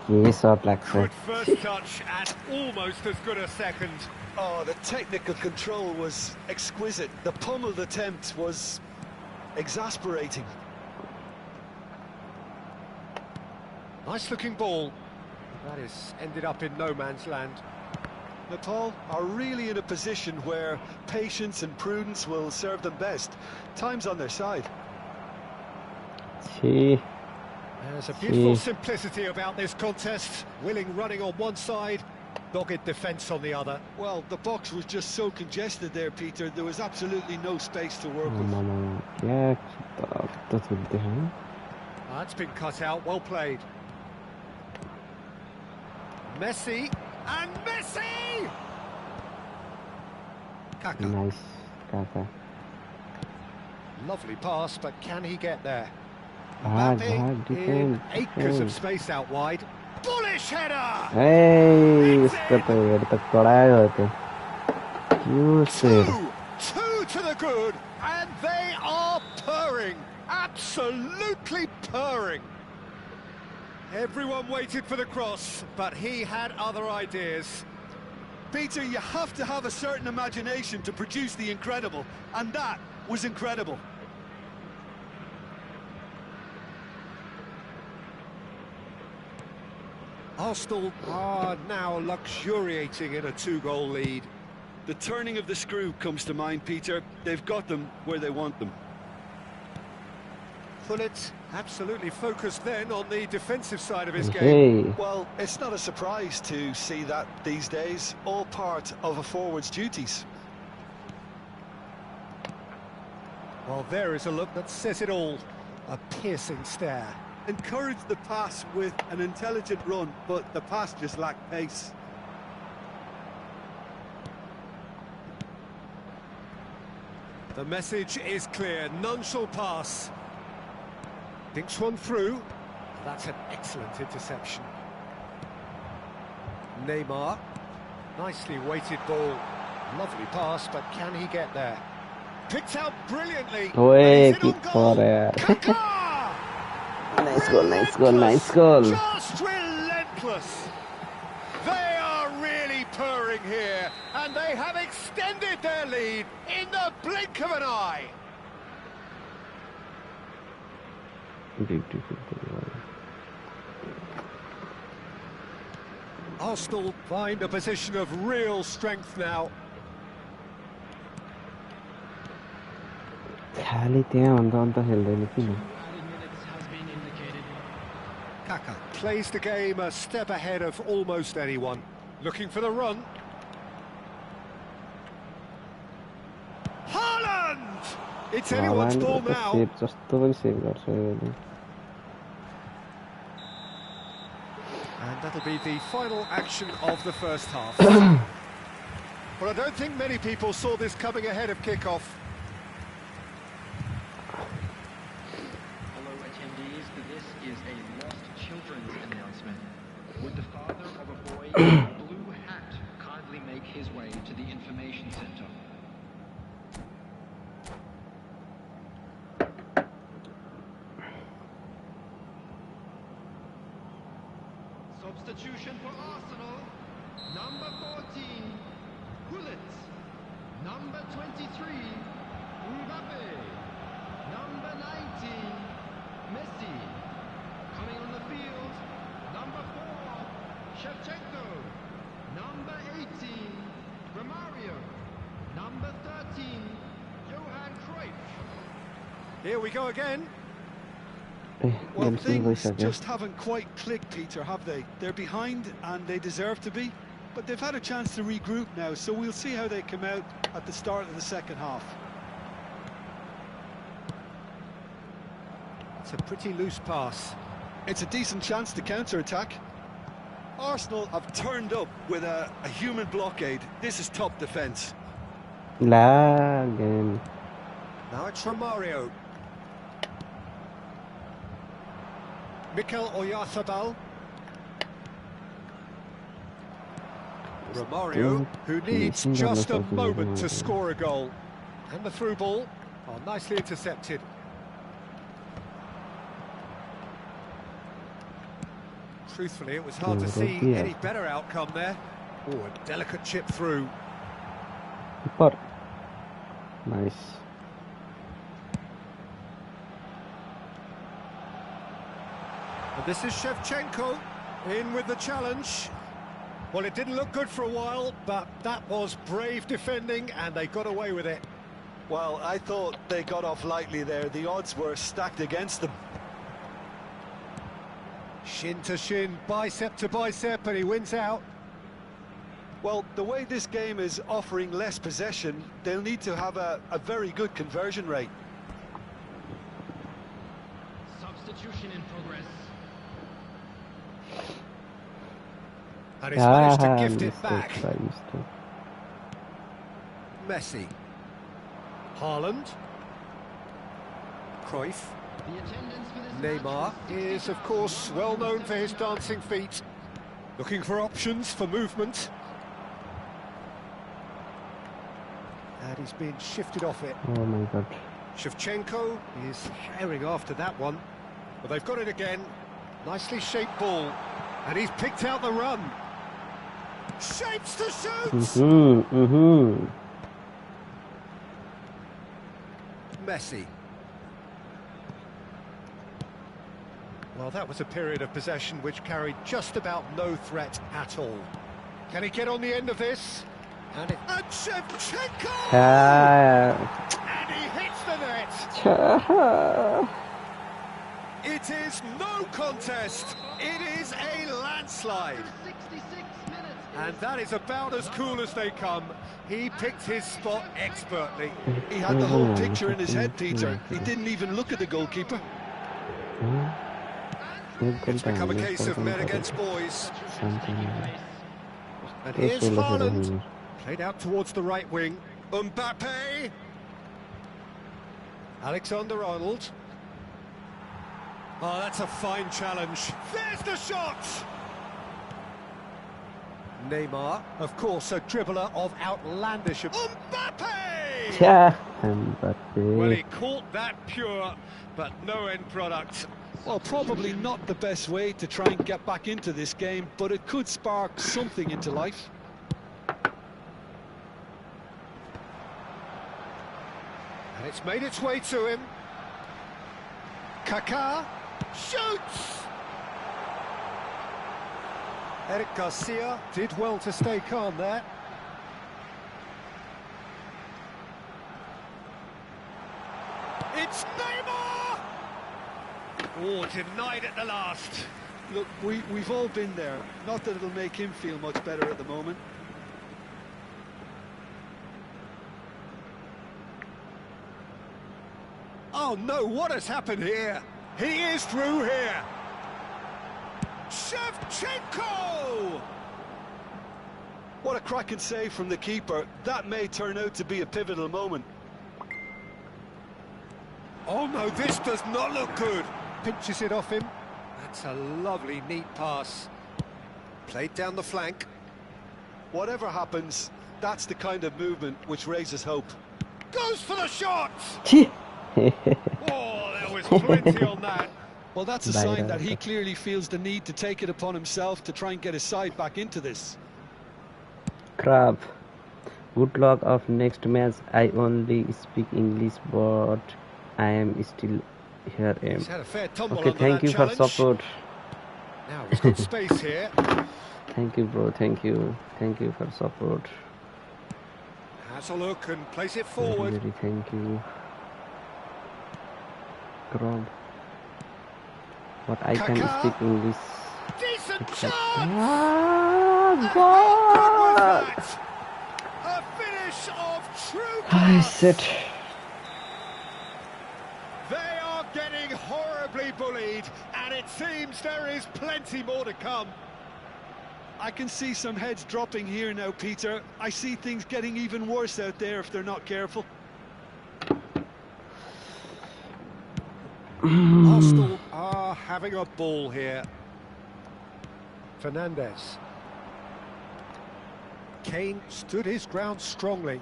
Yes, like good first touch and almost as good a second. Oh, the technical control was exquisite. The pummeled attempt was exasperating. Nice looking ball. That is ended up in no man's land. Nepal are really in a position where patience and prudence will serve them best. Time's on their side. There's a beautiful simplicity about this contest. Willing running on one side, dogged defence on the other. Well, the box was just so congested there, Peter. There was absolutely no space to work with. That's been cut out, well played. Messi, and Messi! Kaka. Nice, Kaka. Lovely pass, but can he get there? Mbappe in acres of space out wide. Bullish header! Hey, इसका तो यार तक पढ़ाया होते. You said. Two to the good, and they are purring, absolutely purring. Everyone waited for the cross, but he had other ideas. Peter, you have to have a certain imagination to produce the incredible, and that was incredible. Arsenal are now luxuriating in a two-goal lead. The turning of the screw comes to mind, Peter. They've got them where they want them. Gullit absolutely focused then on the defensive side of his game. Well, it's not a surprise to see that these days, all part of a forward's duties. Well, there is a look that says it all. A piercing stare. Encouraged the pass with an intelligent run, but the pass just lacked pace. The message is clear. None shall pass. Dinks one through. That's an excellent interception. Neymar. Nicely weighted ball. Lovely pass, but can he get there? Picked out brilliantly. Oi, keep for it. Nice goal, nice goal, nice goal. Just relentless. They are really purring here, and they have extended their lead in the blink of an eye. Beautiful. Arsenal find a position of real strength now. खाली त्यहाँ अन्त खेल्दैन किन Kaka plays the game a step ahead of almost anyone. Looking for the run. Haaland! It's anyone's ball now. जस्तो पनि save गर्छ And that'll be the final action of the first half. Well, I don't think many people saw this coming ahead of kick-off. Hello attendees, this is a lost children's announcement. Would the father of a boy in a blue hat kindly make his way to the information center? Substitution for Arsenal. Number 14, Gullit. Number 23, Mbappe. Number 19, Messi. Coming on the field, number 4, Shevchenko. Number 18, Romario. Number 13, Johan Cruyff. Here we go again. Well, things just haven't quite clicked, Peter, have they? They're behind and they deserve to be, but they've had a chance to regroup now, so we'll see how they come out at the start of the second half. It's a pretty loose pass. It's a decent chance to counter-attack. Arsenal have turned up with a human blockade. This is top defence. Again. Now it's Romario. Mikel Oyarzabal. Romario, who needs just a moment to score a goal. And the through ball, nicely intercepted. Truthfully, it was hard to see any better outcome there. Oh, a delicate chip through. Nice. And this is Shevchenko in with the challenge. Well, it didn't look good for a while, but that was brave defending and they got away with it. Well, I thought they got off lightly there. The odds were stacked against them. Shin to shin, bicep to bicep, and he wins out. Well, the way this game is offering less possession, they'll need to have a very good conversion rate. Substitution in progress. And he's managed to gift it back. Messi. Haaland. Cruyff. Neymar is, of course, well known for his dancing feet. Looking for options for movement. And he's been shifted off it. Oh my god. Shevchenko is herring after that one. But they've got it again. Nicely shaped ball. And he's picked out the run. Shapes to shoot! Messi. Well, that was a period of possession which carried just about no threat at all. Can he get on the end of this? And Shevchenko! And he hits the net! It is no contest. It is a landslide. And that is about as cool as they come. He picked his spot expertly. He had the whole picture in his head, Peter. He didn't even look at the goalkeeper. It's become a case of men against boys. And here's Haaland. Played out towards the right wing. Mbappe. Alexander-Arnold. Oh, that's a fine challenge. There's the shot! Neymar, of course, a dribbler of outlandish... Mbappe! Yeah, Mbappe. Well, he caught that pure, but no end product. Well, probably not the best way to try and get back into this game, but it could spark something into life. And it's made its way to him. Kaká shoots! Eric Garcia did well to stay calm there. It's Neymar! Oh, denied at the last. Look, we've all been there. Not that it'll make him feel much better at the moment. Oh no, what has happened here? He is through here. Shevchenko! What a cracking save from the keeper. That may turn out to be a pivotal moment. Oh no, this does not look good. Pinches it off him. That's a lovely, neat pass. Played down the flank. Whatever happens, that's the kind of movement which raises hope. Goes for the shot! Oh, there was plenty on that. Well, that's a sign that he clearly feels the need to take it upon himself to try and get his side back into this. Crap. Good luck of next match. I only speak English, but I am still here. He's had a fair tumble okay, thank you challenge. for support. Now he's got space here. Thank you, bro. Thank you. Thank you for support. Has a look and plays it forward. Very thank you. Grab. But I can speak English. Decent shot! God! A finish of true I class. said. They are getting horribly bullied, and it seems there is plenty more to come. I can see some heads dropping here now, Peter. I see things getting even worse out there if they're not careful. Arsenal are having a ball here. Fernandes. Kane stood his ground strongly.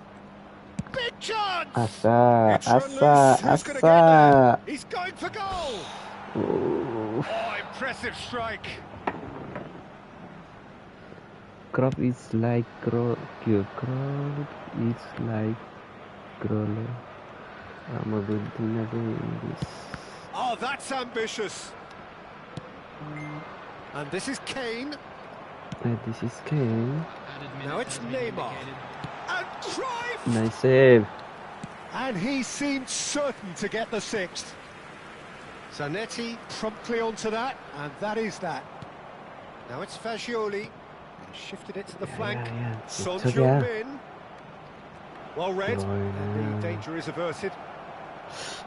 Big chance! Asa, It's run Asa, loose. Who's gonna get there? Asa. He's going for goal! Oh. Oh, impressive strike. Crop is like crop is like crawler. I'm a good thing English. Oh, that's ambitious. And this is Kane. This is Kane. Now it's Neymar. And Cruyff! Nice save. And he seemed certain to get the sixth. Zanetti promptly onto that, and that is that. Now it's Fagioli. Shifted it to the flank. Son Heung-min. Well read. And the danger is averted.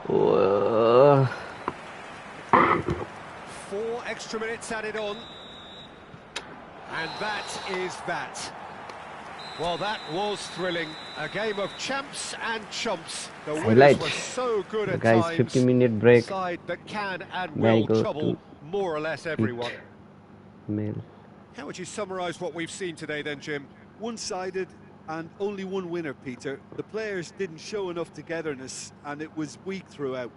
4 extra minutes added on. And that is that. Well, that was thrilling. A game of champs and chumps. The winners were so good at guys, times. 50-minute break. Side that can and will trouble more or less everyone. Mail. How would you summarise what we've seen today then, Jim? One-sided and only one winner, Peter. The players didn't show enough togetherness and it was weak throughout.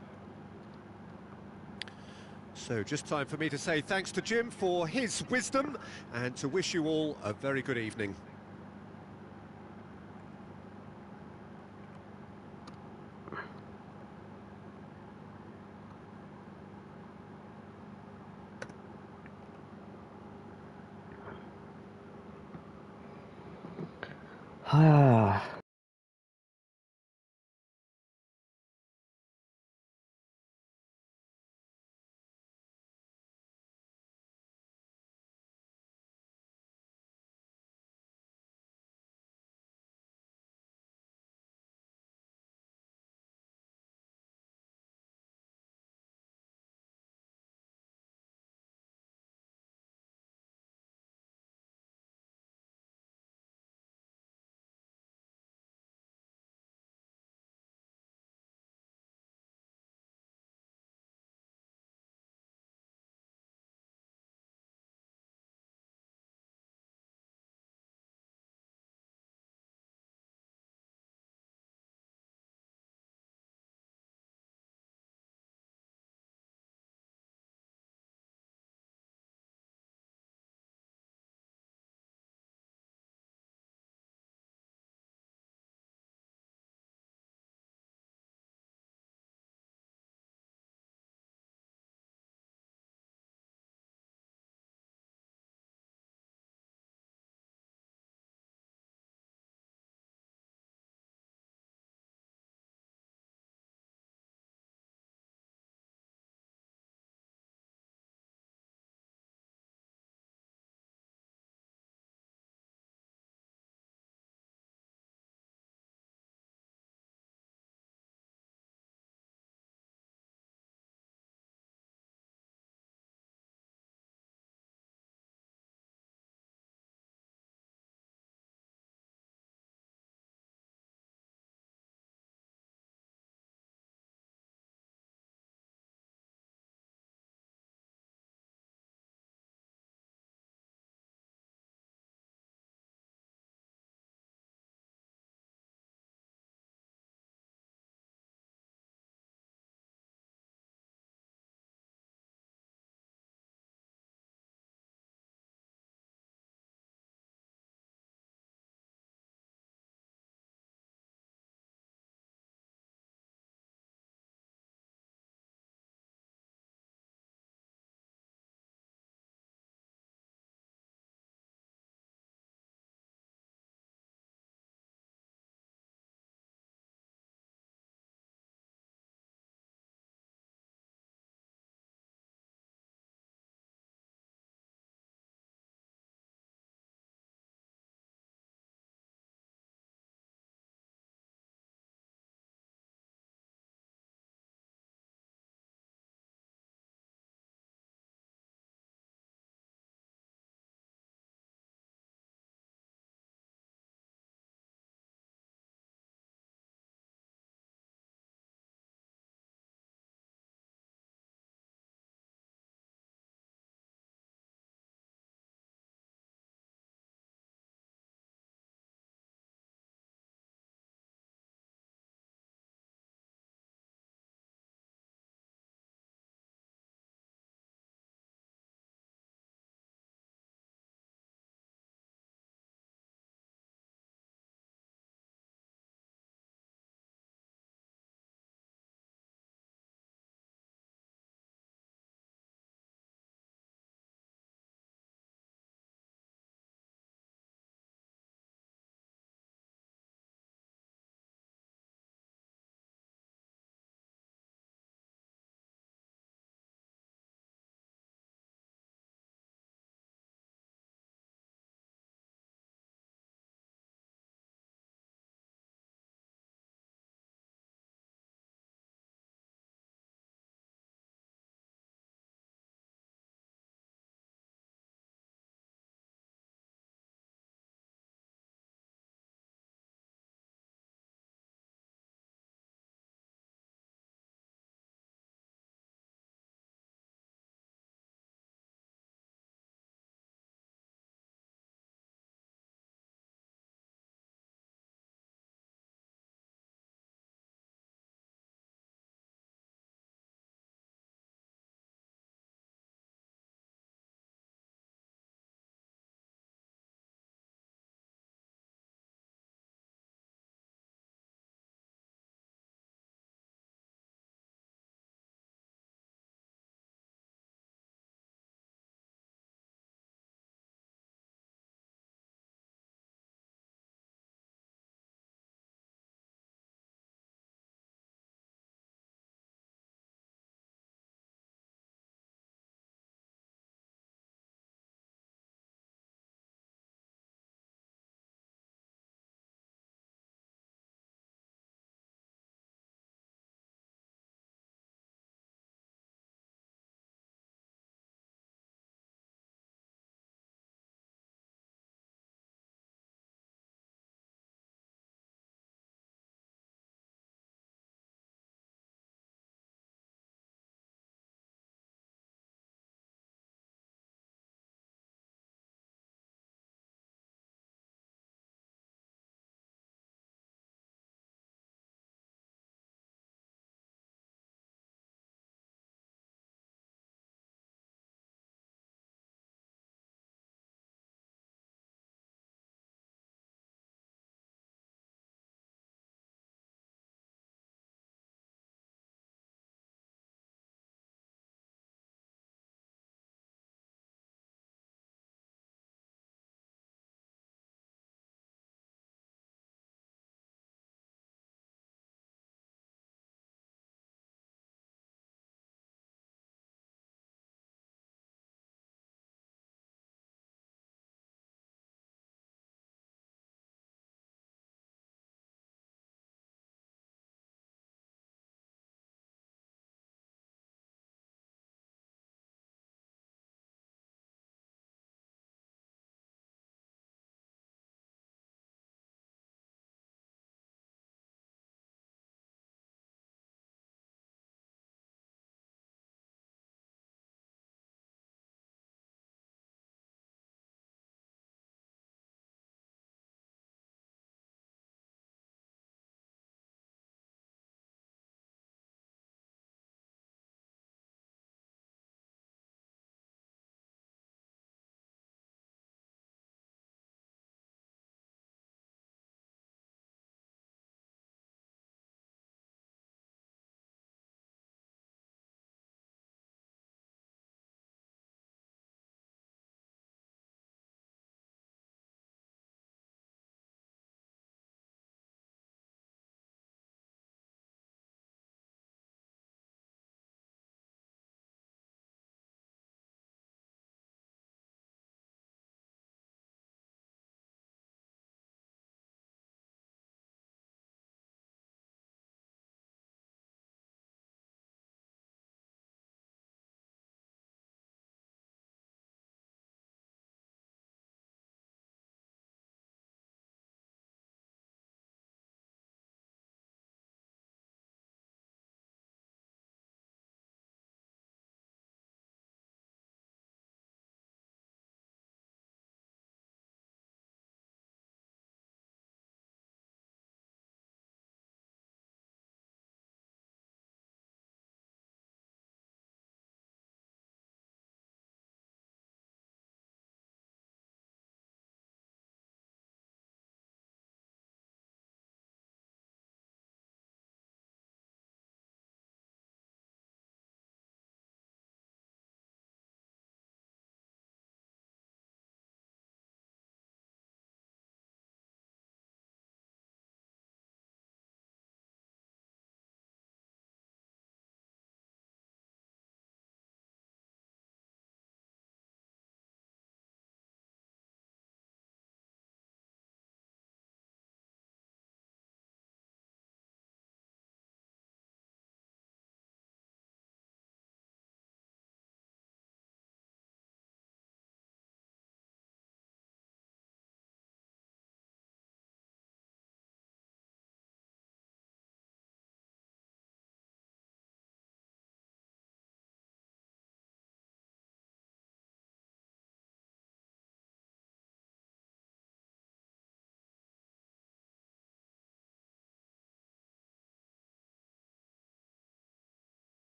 So just time for me to say thanks to Jim for his wisdom and to wish you all a very good evening. Ah.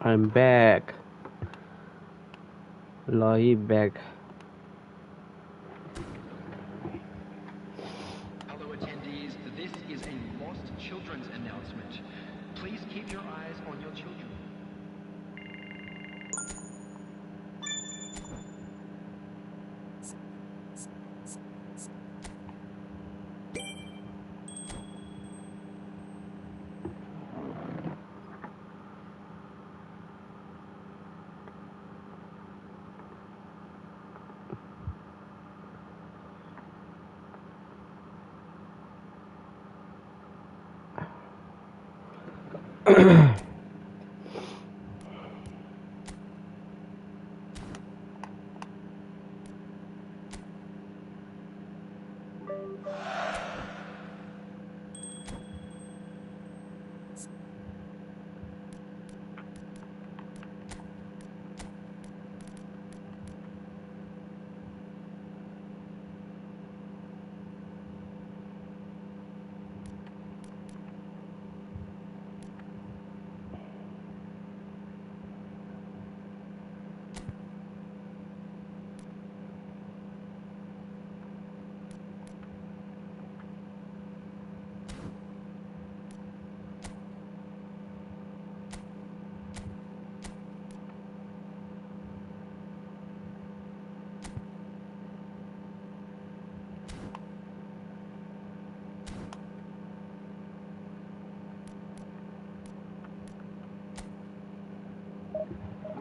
I'm back. Lie back. Hello attendees, this is a lost children's announcement. Please keep your eyes on your children.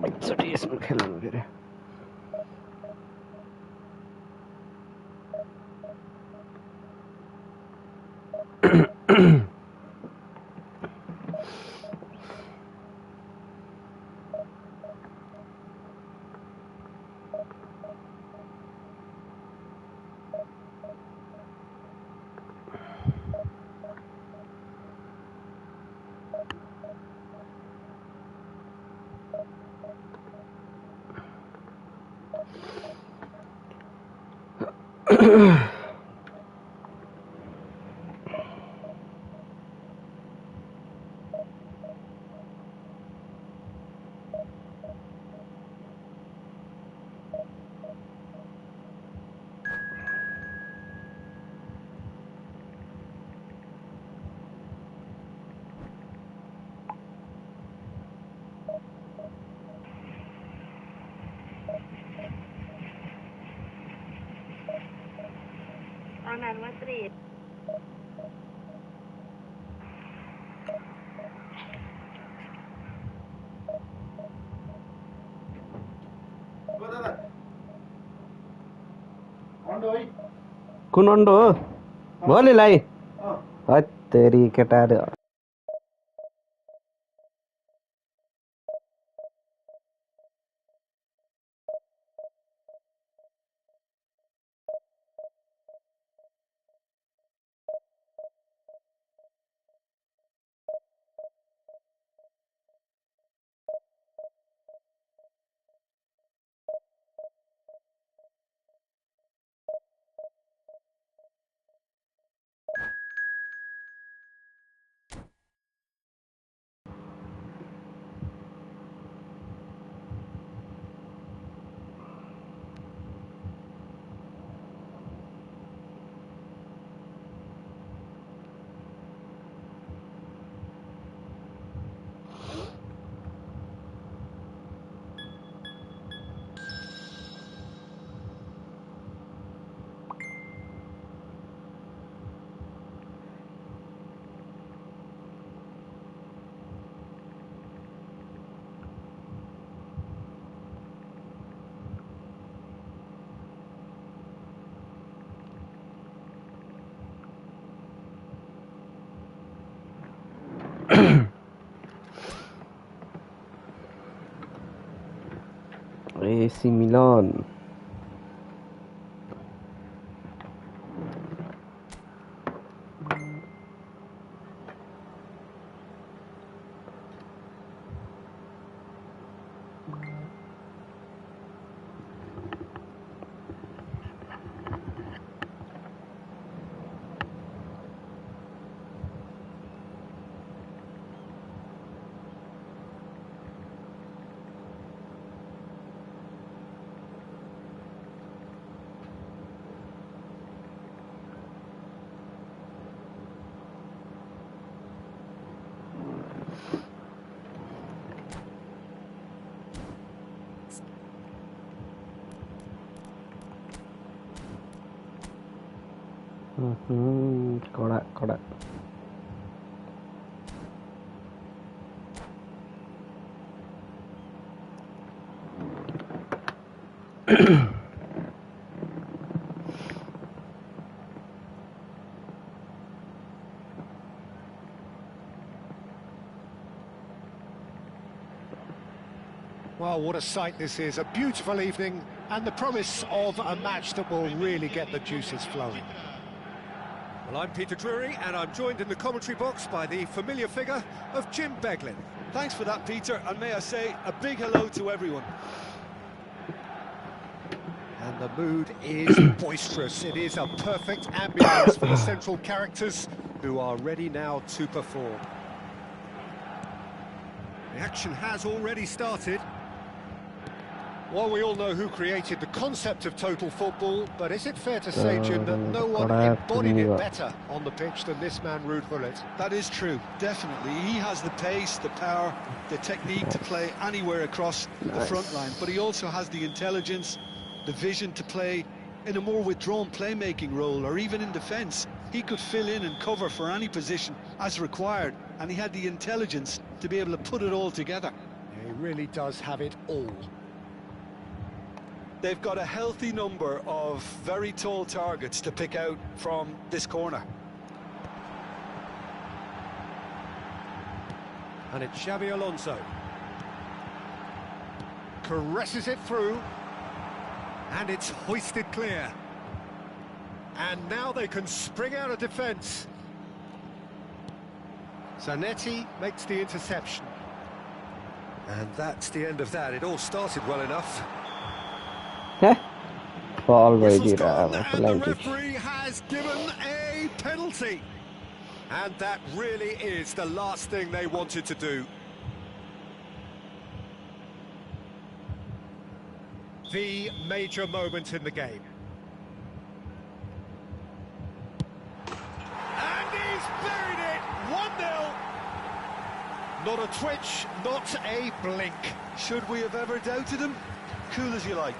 एकचोटि यसमा खेल्नु फेरि कुन अन्डो हो भोलिलाई हत्तेरी केटाहरू AC Milan Kodak. Well, what a sight this is. A beautiful evening and the promise of a match that will really get the juices flowing. Well, I'm Peter Drury and I'm joined in the commentary box by the familiar figure of Jim Beglin. Thanks for that, Peter, and may I say a big hello to everyone. And the mood is boisterous. It is a perfect ambience for the central characters who are ready now to perform. The action has already started. Well, we all know who created the concept of total football, but is it fair to say, Jim, that no one embodied it better on the pitch than this man, Ruud Gullit? That is true, definitely. He has the pace, the power, the technique to play anywhere across the front line, but he also has the intelligence, the vision to play in a more withdrawn playmaking role, or even in defence. He could fill in and cover for any position as required, and he had the intelligence to be able to put it all together. Yeah, he really does have it all. They've got a healthy number of very tall targets to pick out from this corner. And it's Xabi Alonso. Caresses it through. And it's hoisted clear. And now they can spring out of defence. Zanetti makes the interception. And that's the end of that. It all started well enough. Already And the referee has given a penalty. And that really is the last thing they wanted to do. The major moment in the game. And he's buried it! 1-0. Not a twitch, not a blink. Should we have ever doubted him? Cool as you like.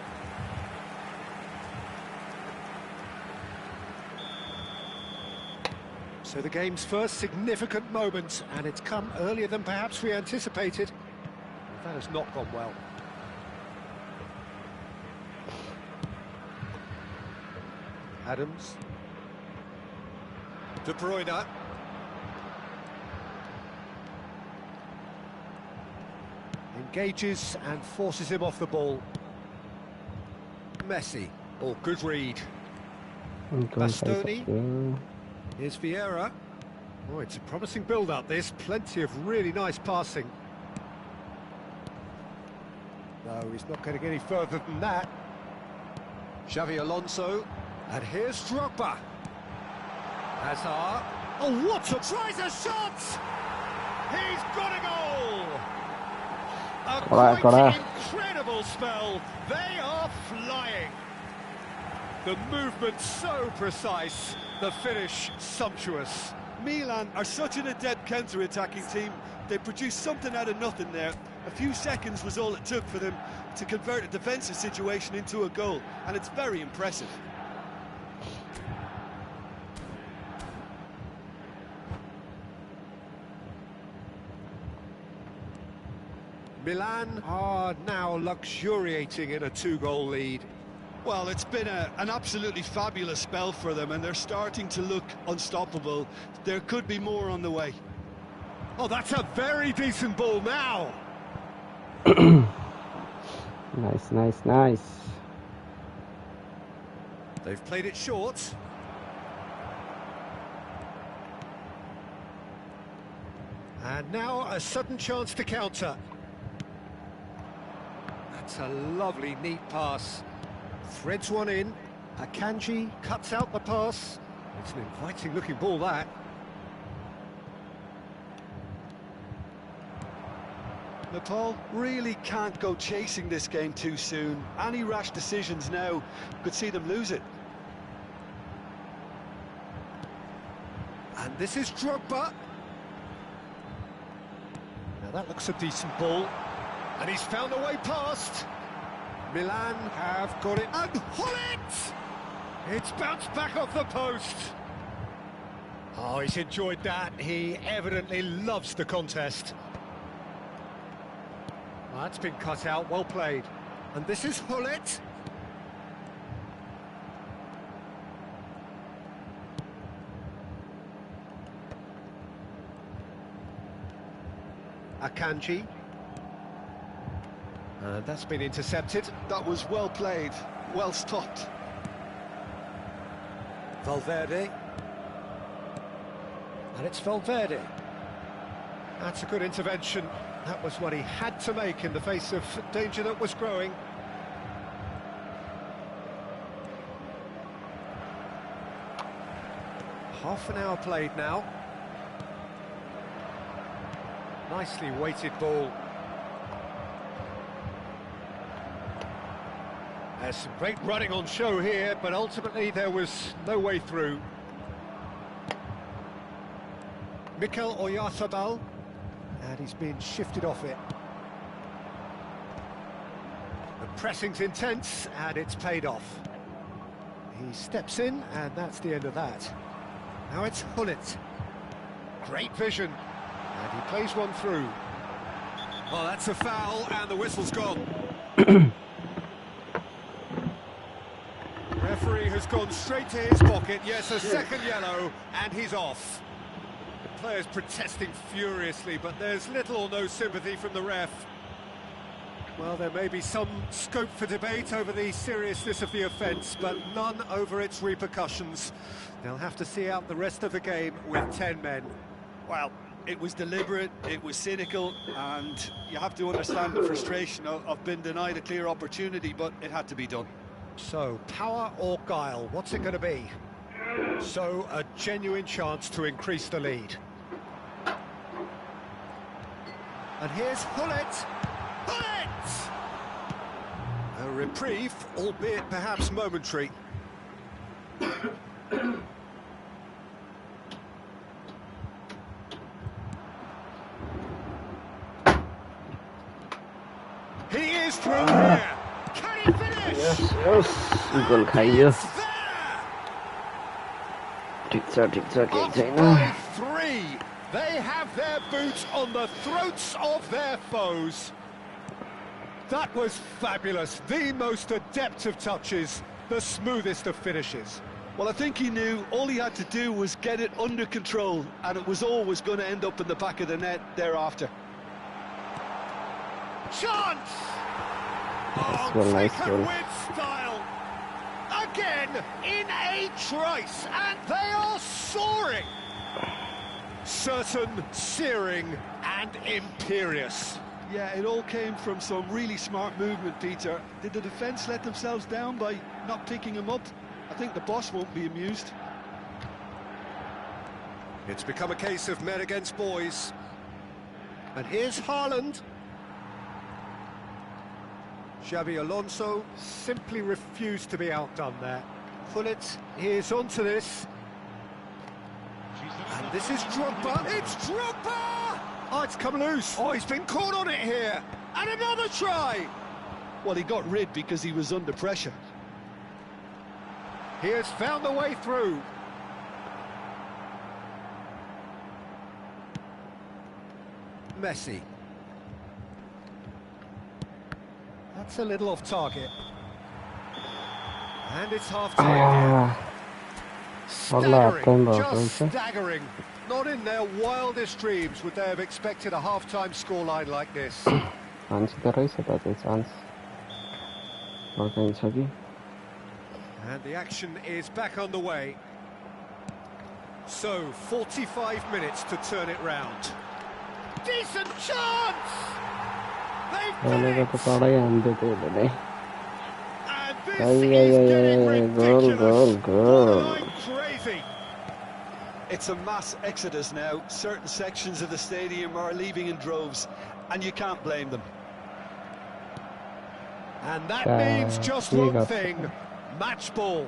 So the game's first significant moment, and it's come earlier than perhaps we anticipated. That has not gone well. Adams. De Bruyne. Engages and forces him off the ball. Messi. Oh, good read. Bastoni. Here's Vieira. Oh, it's a promising build-up, this. Plenty of really nice passing. No, he's not going to get any further than that. Xabi Alonso. And here's Drogba. Hazard. Oh, what a... Tries a shot! He's got a goal! A quite incredible spell. They are flying. The movement so precise, the finish sumptuous. Milan are such an adept counter-attacking team. They produced something out of nothing there. A few seconds was all it took for them to convert a defensive situation into a goal, and it's very impressive. Milan are now luxuriating in a 2-goal lead. Well, it's been an absolutely fabulous spell for them, and they're starting to look unstoppable. There could be more on the way. Oh, that's a very decent ball now. Nice. They've played it short. And now a sudden chance to counter. That's a lovely, neat pass. Threads one in. Akanji cuts out the pass. It's an inviting-looking ball, that. Nepal really can't go chasing this game too soon. Any rash decisions now could see them lose it. And this is Drogba. Now that looks a decent ball. And he's found a way past. Milan have got it. And Hullet! It's bounced back off the post. Oh, he's enjoyed that. He evidently loves the contest. Well, that's been cut out, well played. And this is Hullet. Akanji. That's been intercepted. That was well played, well stopped. Valverde. And it's Valverde. That's a good intervention. That was what he had to make in the face of danger that was growing. Half an hour played now. Nicely weighted ball. There's some great running on show here, but ultimately there was no way through. Mikel Oyarzabal, and he's been shifted off it. The pressing's intense, and it's paid off. He steps in, and that's the end of that. Now it's Hullet. Great vision, and he plays one through. Oh, that's a foul, and the whistle's gone. Referee has gone straight to his pocket. Yes, a second yellow, and he's off. The players protesting furiously, but there's little or no sympathy from the ref. Well, there may be some scope for debate over the seriousness of the offence, but none over its repercussions. They'll have to see out the rest of the game with 10 men. Well, it was deliberate, it was cynical, and you have to understand the frustration of being denied a clear opportunity, but it had to be done. So, power or guile, what's it going to be? So, a genuine chance to increase the lead. And here's Hullet. Hullet! A reprieve, albeit perhaps momentary. He is through here. Can he finish? Yes, goal खाइयो ठीक छ by 3. They have their boots on the throats of their foes. That was fabulous. The most adept of touches, the smoothest of finishes. Well, I think he knew all he had to do was get it under control, and it was always going to end up in the back of the net thereafter. Chance! Oh, nice taken goal. with style. Again, in a trice, and they are soaring. Certain, searing, and imperious. Yeah, it all came from some really smart movement, Peter. Did the defence let themselves down by not picking him up? I think the boss won't be amused. It's become a case of men against boys. And here's Haaland. Xabi Alonso simply refused to be outdone there. Hullet is onto this. And this is Drogba. It's Drogba! Oh, it's come loose. Oh, he's been caught on it here. And another try. Well, he got rid because he was under pressure. He has found the way through. Messi. That's a little off target. And it's half-time. Staggering, just staggering. Not in their wildest dreams would they have expected a half-time scoreline like this. Chance त रहेछ त त्यो chance फर्काइन्छ कि And the action is back underway. So, 45 minutes to turn it round. Decent chance! They've done it! And this is getting ridiculous. Borderline crazy. It's a mass exodus now. Certain sections of the stadium are leaving in droves, and you can't blame them. And that means just one thing, match ball.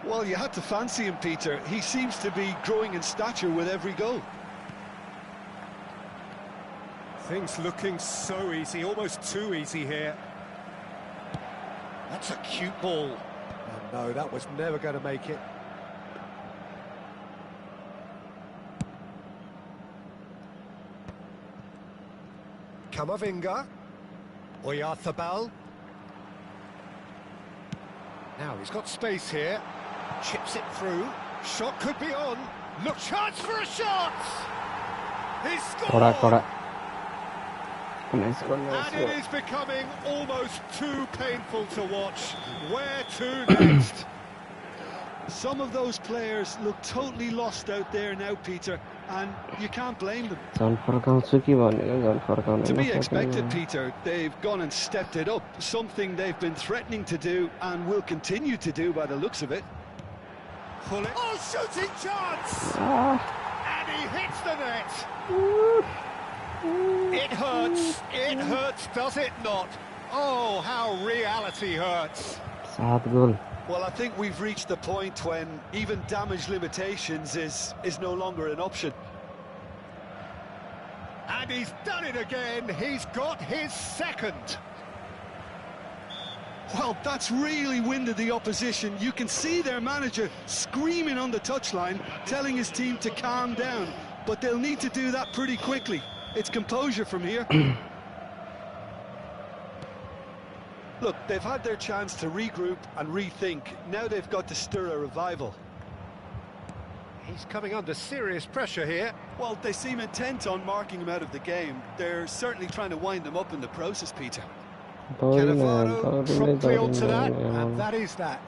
Well, you had to fancy him, Peter. He seems to be growing in stature with every goal. Things looking so easy, almost too easy here. That's a cute ball. Oh, no, that was never going to make it. Camavinga. Oyarzabal. Now he's got space here. Chips it through. Shot could be on. Look, chance for a shot! He scored! Nice goal, And it is becoming almost too painful to watch. Where to next? Some of those players look totally lost out there now, Peter, and you can't blame them. To be expected, Peter. They've gone and stepped it up, something they've been threatening to do and will continue to do by the looks of it. Oh, shooting chance! And he hits the net. It hurts, does it not? Oh, how reality hurts. Well, I think we've reached the point when even damage limitations is no longer an option. And he's done it again. He's got his second. Well, that's really winded the opposition. You can see their manager screaming on the touchline, telling his team to calm down. But they'll need to do that pretty quickly. It's composure from here. Look, they've had their chance to regroup and rethink. Now they've got to stir a revival. He's coming under serious pressure here. Well, they seem intent on marking him out of the game. They're certainly trying to wind him up in the process, Peter. Cannavaro promptly onto that, and that is that.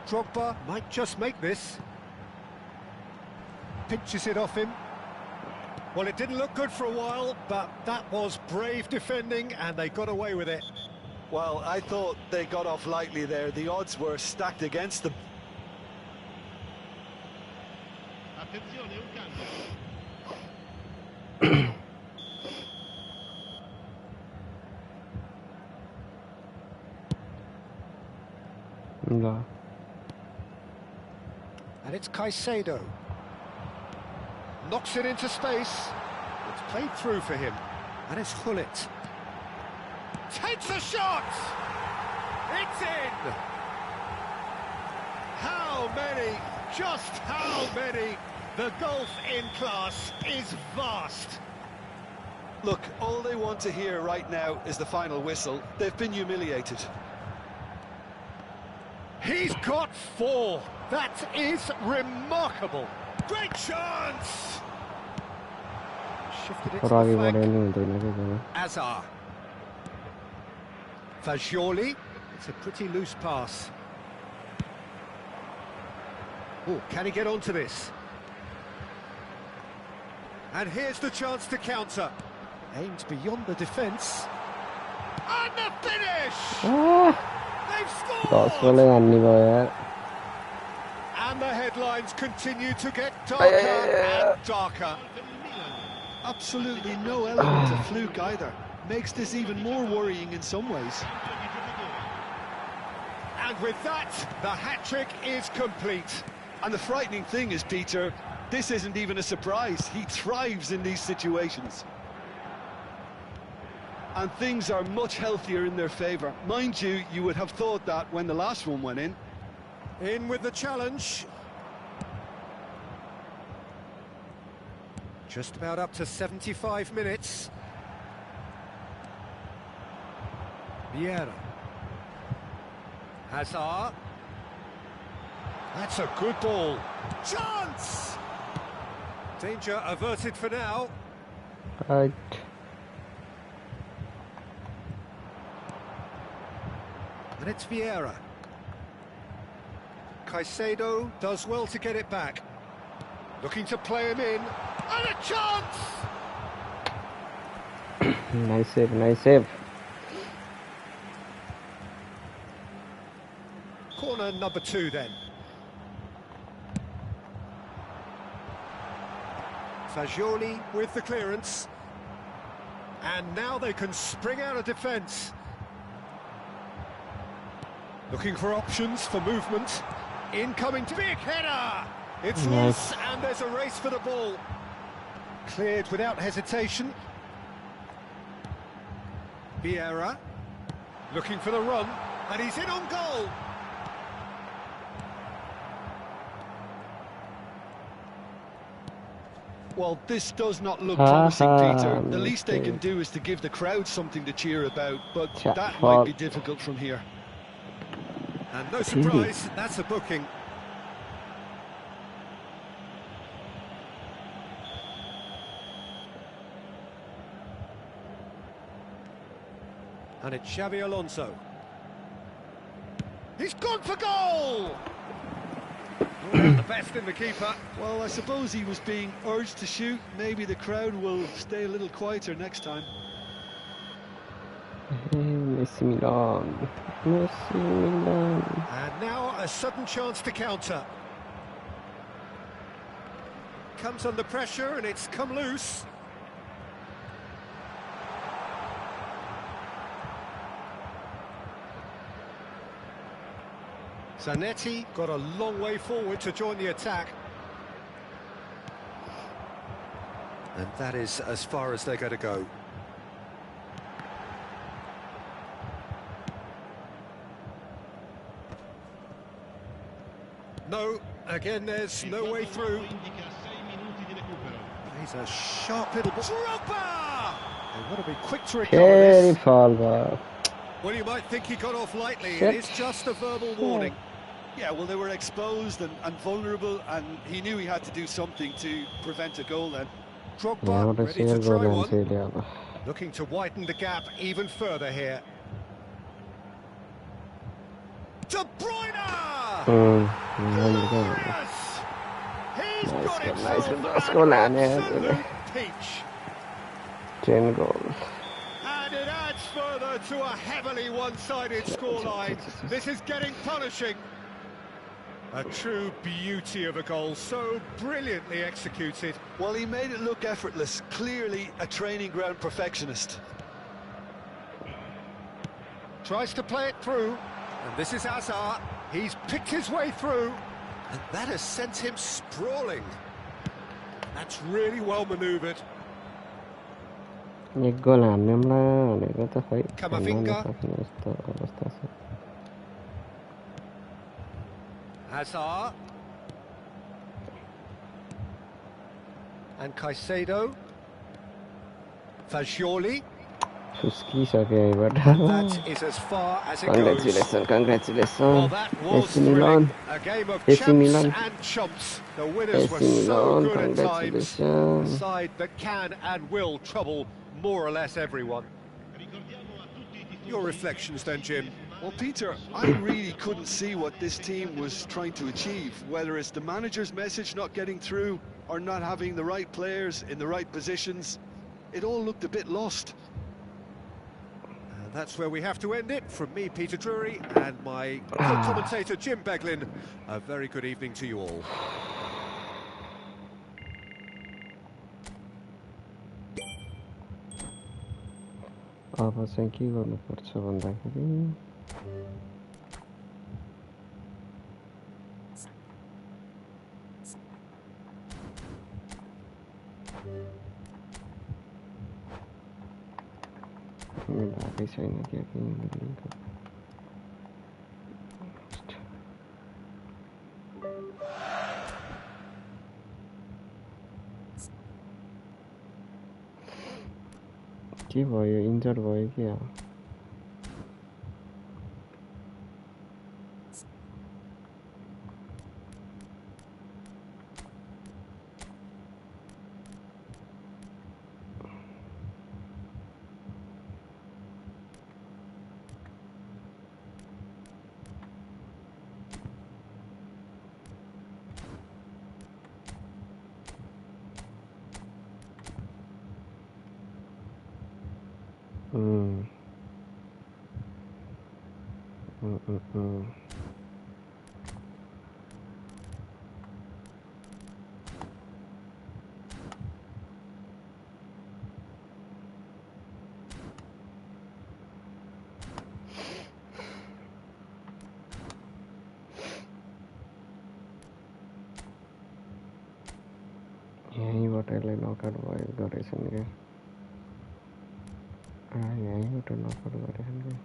Drogba might just make this. Pinches it off him. Well, it didn't look good for a while, but that was brave defending, and they got away with it. Well, I thought they got off lightly there. The odds were stacked against them. And it's Caicedo. Knocks it into space. It's played through for him. And it's Hullet. Takes a shot! It's in! How many? Just how many? The gulf in class is vast. Look, all they want to hear right now is the final whistle. They've been humiliated. He's got 4. That is remarkable. Great chance! Shifted it to the flank. Azar. Fagioli. It's a pretty loose pass. Oh, can he get onto this? And here's the chance to counter. Aimed beyond the defence. And the finish! They've scored! And the headlines continue to get darker and darker. Absolutely no element of fluke either. Makes this even more worrying in some ways. And with that, the hat-trick is complete. And the frightening thing is, Peter, this isn't even a surprise. He thrives in these situations. And things are much healthier in their favour. Mind you, you would have thought that when the last one went in. In with the challenge. Just about up to 75 minutes. Vieira. Hazard. That's a good ball. Chance! Danger averted for now. Right. And it's Vieira. Caicedo does well to get it back. Looking to play him in. And a chance! Nice save, nice save. Corner number 2 then. Fagioli with the clearance. And now they can spring out of defence. Looking for options for movement. Incoming big header! It's loose and there's a race for the ball. Cleared without hesitation. Vieira looking for the run, and he's in on goal. Well, this does not look promising, Peter. The least they can do is to give the crowd something to cheer about, but that might be difficult from here. And no surprise, that's a booking. And it's Xavi Alonso. He's gone for goal! Brought out the best in the keeper. Well, I suppose he was being urged to shoot. Maybe the crowd will stay a little quieter next time. Messi Milan. Messi Milan. And now a sudden chance to counter. Comes under pressure and it's come loose. Zanetti got a long way forward to join the attack. And that is as far as they're going to go. No, again there's no way through. He's a sharp little ball. They want to be quick to recover this. Well, you might think he got off lightly. It is just a verbal warning. Yeah, well, they were exposed and vulnerable, and he knew he had to do something to prevent a goal then. Drogba ready to try one. Looking to widen the gap even further here. De Bruyne! He's got himself an absolute peach. 10 goals. And it adds further to a heavily one-sided scoreline. This is getting punishing. A true beauty of a goal, so brilliantly executed. Well, he made it look effortless. Clearly a training ground perfectionist. Tries to play it through, and this is Hazard. He's picked his way through, and that has sent him sprawling. That's really well manoeuvred. Camavinga. Hazard. And Caicedo. Fagioli. That is as far as it goes. Congratulations. Well, that was thrilling. A game of champs and chumps. The winners were so good at times. A side that can and will trouble more or less everyone. Your reflections then, Jim? Well, Peter, I really couldn't see what this team was trying to achieve, whether it's the manager's message not getting through or not having the right players in the right positions. It all looked a bit lost. And that's where we have to end it. From me, Peter Drury, and my co-commentator, Jim Beglin, a very good evening to you all. अब चाहिँ के गर्नुपर्छ भन्दाखेरि बाकै छैन क्या के भयो injured भयो क्या यहीँबाट यसलाई नकआउट भयो गरेछन् क्या यहीँबाट नकआउट गरेछन् क्या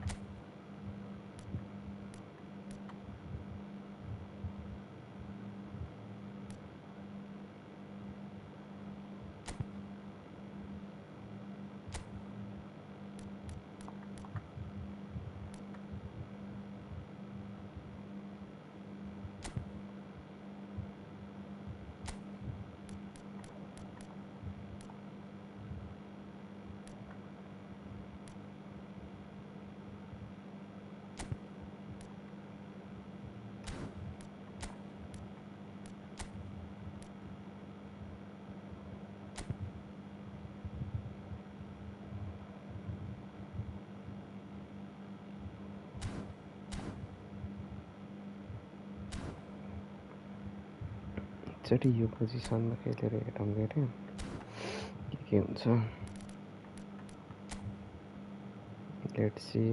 एकचोटि यो पोजिसनमा खेलेर हेरौँ गरे के हुन्छ। Let's see.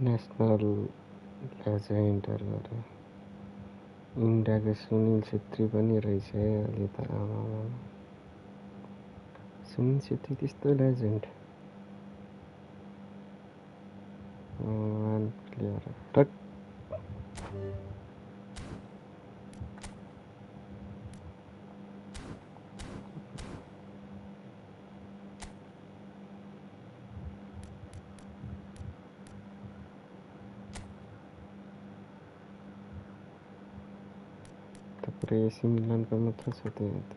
नेसनल लेजेन्डर गरे इन्डियाको सुनिल छेत्री पनि रहेछ है अहिले त। आमामा सुनिल छेत्री त्यस्तो लेजेन्ड वान प्लेयर टक। पुरै एसी मिलानको मात्र छ त्यहाँ त।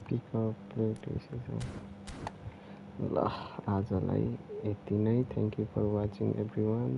पिकअप प्लेट ल आजलाई यति नै। Thank you for watching everyone.